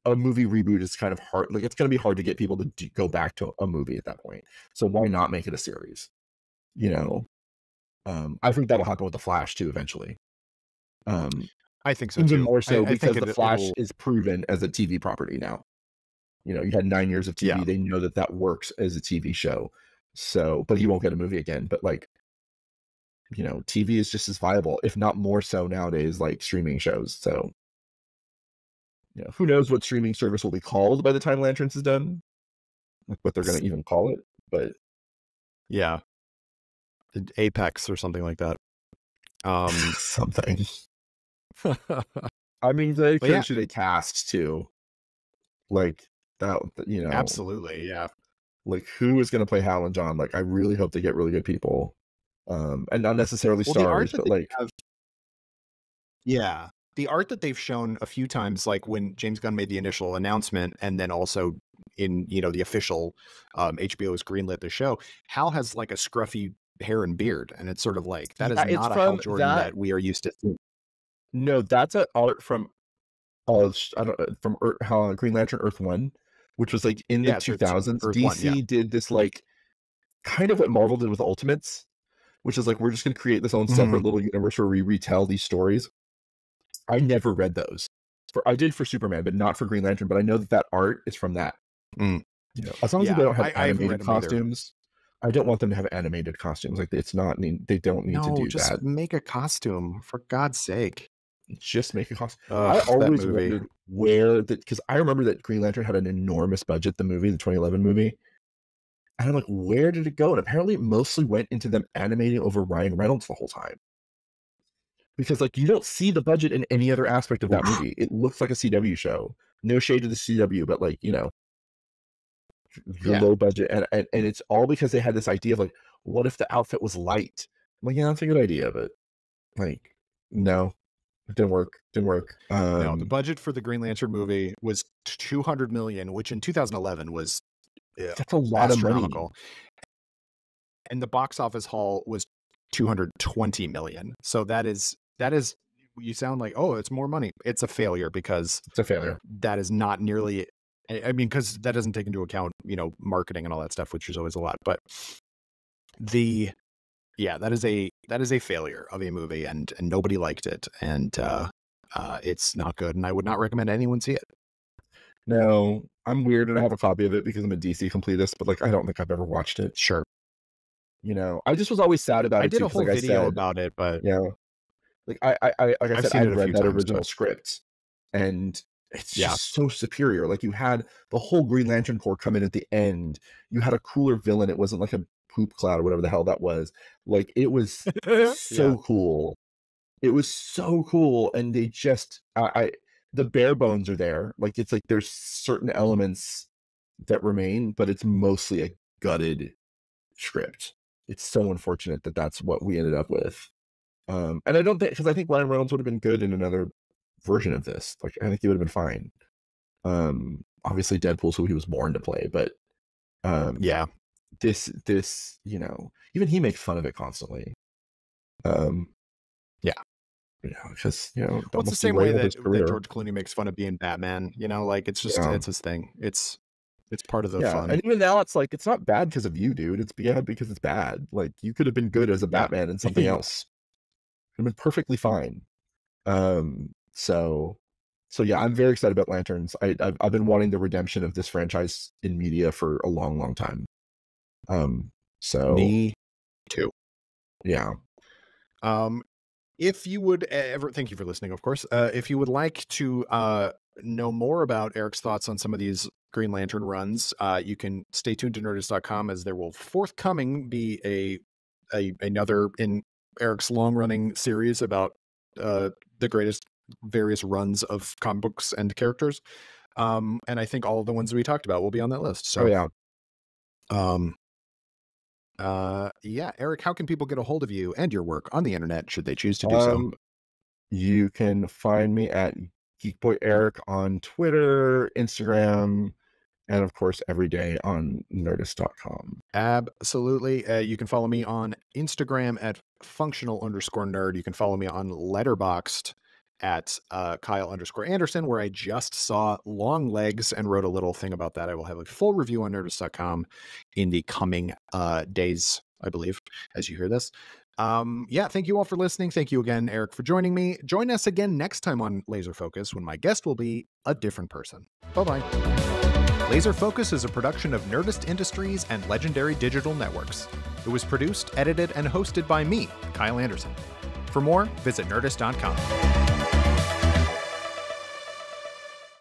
a movie reboot is kind of hard. Like, it's going to be hard to get people to go back to a movie at that point. So why not make it a series? I think that'll happen with The Flash too eventually. I think so even too. more so because The Flash is proven as a TV property now. You had 9 years of TV. Yeah. They know that works as a TV show. So, but you won't get a movie again. But like, TV is just as viable, if not more so nowadays, like streaming shows. So, who knows what streaming service will be called by the time Lanterns is done, like what they're going to even call it. But yeah, Apex or something like that. Something. I mean, they could shoot a cast too, like that. Absolutely, yeah. Like, who is going to play Hal and John? Like, I really hope they get really good people, and not necessarily stars, but like, yeah. The art that they've shown a few times, like when James Gunn made the initial announcement, and then also in the official HBO's greenlit the show, Hal has like a scruffy hair and beard, and it's sort of like that is not a Hal Jordan that we are used to seeing. No, that's an art from Green Lantern Earth 1, which was like in the 2000s. DC did this, like, kind of what Marvel did with Ultimates, which is like, we're just going to create this own separate little universe where we retell these stories. I never read those. I did for Superman, but not for Green Lantern. But I know that art is from that. As long as they don't have animated costumes, I don't want them to have animated costumes. Like, it's not. They don't need to do just that. Make a costume, for God's sake. Just make a costume. I always wondered where because I remember that Green Lantern had an enormous budget. The 2011 movie. And I'm like, where did it go? And apparently it mostly went into them animating over Ryan Reynolds the whole time. Because, like, you don't see the budget in any other aspect of that movie. It looks like a CW show. No shade to the CW, but, like, low budget. And it's all because they had this idea of, like, what if the outfit was light? I'm like, yeah, that's a good idea, but, like, no, it didn't work. No, the budget for the Green Lantern movie was $200 million, which in 2011 was that's a lot of money. And the box office haul was $220 million. So that is you sound like, oh, it's more money. It's a failure, because it's a failure. That is not nearly, I mean, because that doesn't take into account, marketing and all that stuff, which is always a lot. But that is a failure of a movie, and nobody liked it, and it's not good, and I would not recommend anyone see it. No, I'm weird, and I have a copy of it because I'm a DC completist, but, like, I don't think I've ever watched it. Sure. I just was always sad about it. I did a whole video about it, but like I said, I read that original script, and it's just so superior. Like, you had the whole Green Lantern Corps come in at the end. You had a cooler villain. It wasn't like a poop cloud or whatever the hell that was. Like, it was so cool. It was so cool, and they just the bare bones are there. Like, it's like there's certain elements that remain, but it's mostly a gutted script. It's so unfortunate that that's what we ended up with. And I don't think, because I think Ryan Reynolds would have been good in another version of this. Like, I think he would have been fine. Obviously Deadpool's who he was born to play, but this even he makes fun of it constantly. Yeah, because well, it's the same way that George Clooney makes fun of being Batman. You know, like it's just it's his thing. It's part of the fun. And even now, it's like it's not bad because of you, dude. It's bad because it's bad. Like you could have been good as a Batman in something else. It'd been perfectly fine. So yeah, I'm very excited about Lanterns. I've been wanting the redemption of this franchise in media for a long, long time. So me too. Yeah. If you would ever, thank you for listening, of course. If you would like to know more about Eric's thoughts on some of these Green Lantern runs, you can stay tuned to Nerdist.com, as there will forthcoming be another in Eric's long-running series about the greatest various runs of comic books and characters. And I think all of the ones we talked about will be on that list. So, Eric, how can people get a hold of you and your work on the internet should they choose to do so? You can find me at Geekboy Eric on Twitter, Instagram, and of course every day on Nerdist.com. Absolutely. You can follow me on Instagram at functional_nerd. You can follow me on Letterboxd at Kyle_Anderson, where I just saw Long Legs and wrote a little thing about that. I will have a full review on Nerdist.com in the coming days, I believe, as you hear this. Thank you all for listening. Thank you again, Eric, for joining me. Join us again next time on Laser Focus, when my guest will be a different person. Bye-bye. Laser Focus is a production of Nerdist Industries and Legendary Digital Networks. It was produced, edited, and hosted by me, Kyle Anderson. For more, visit Nerdist.com.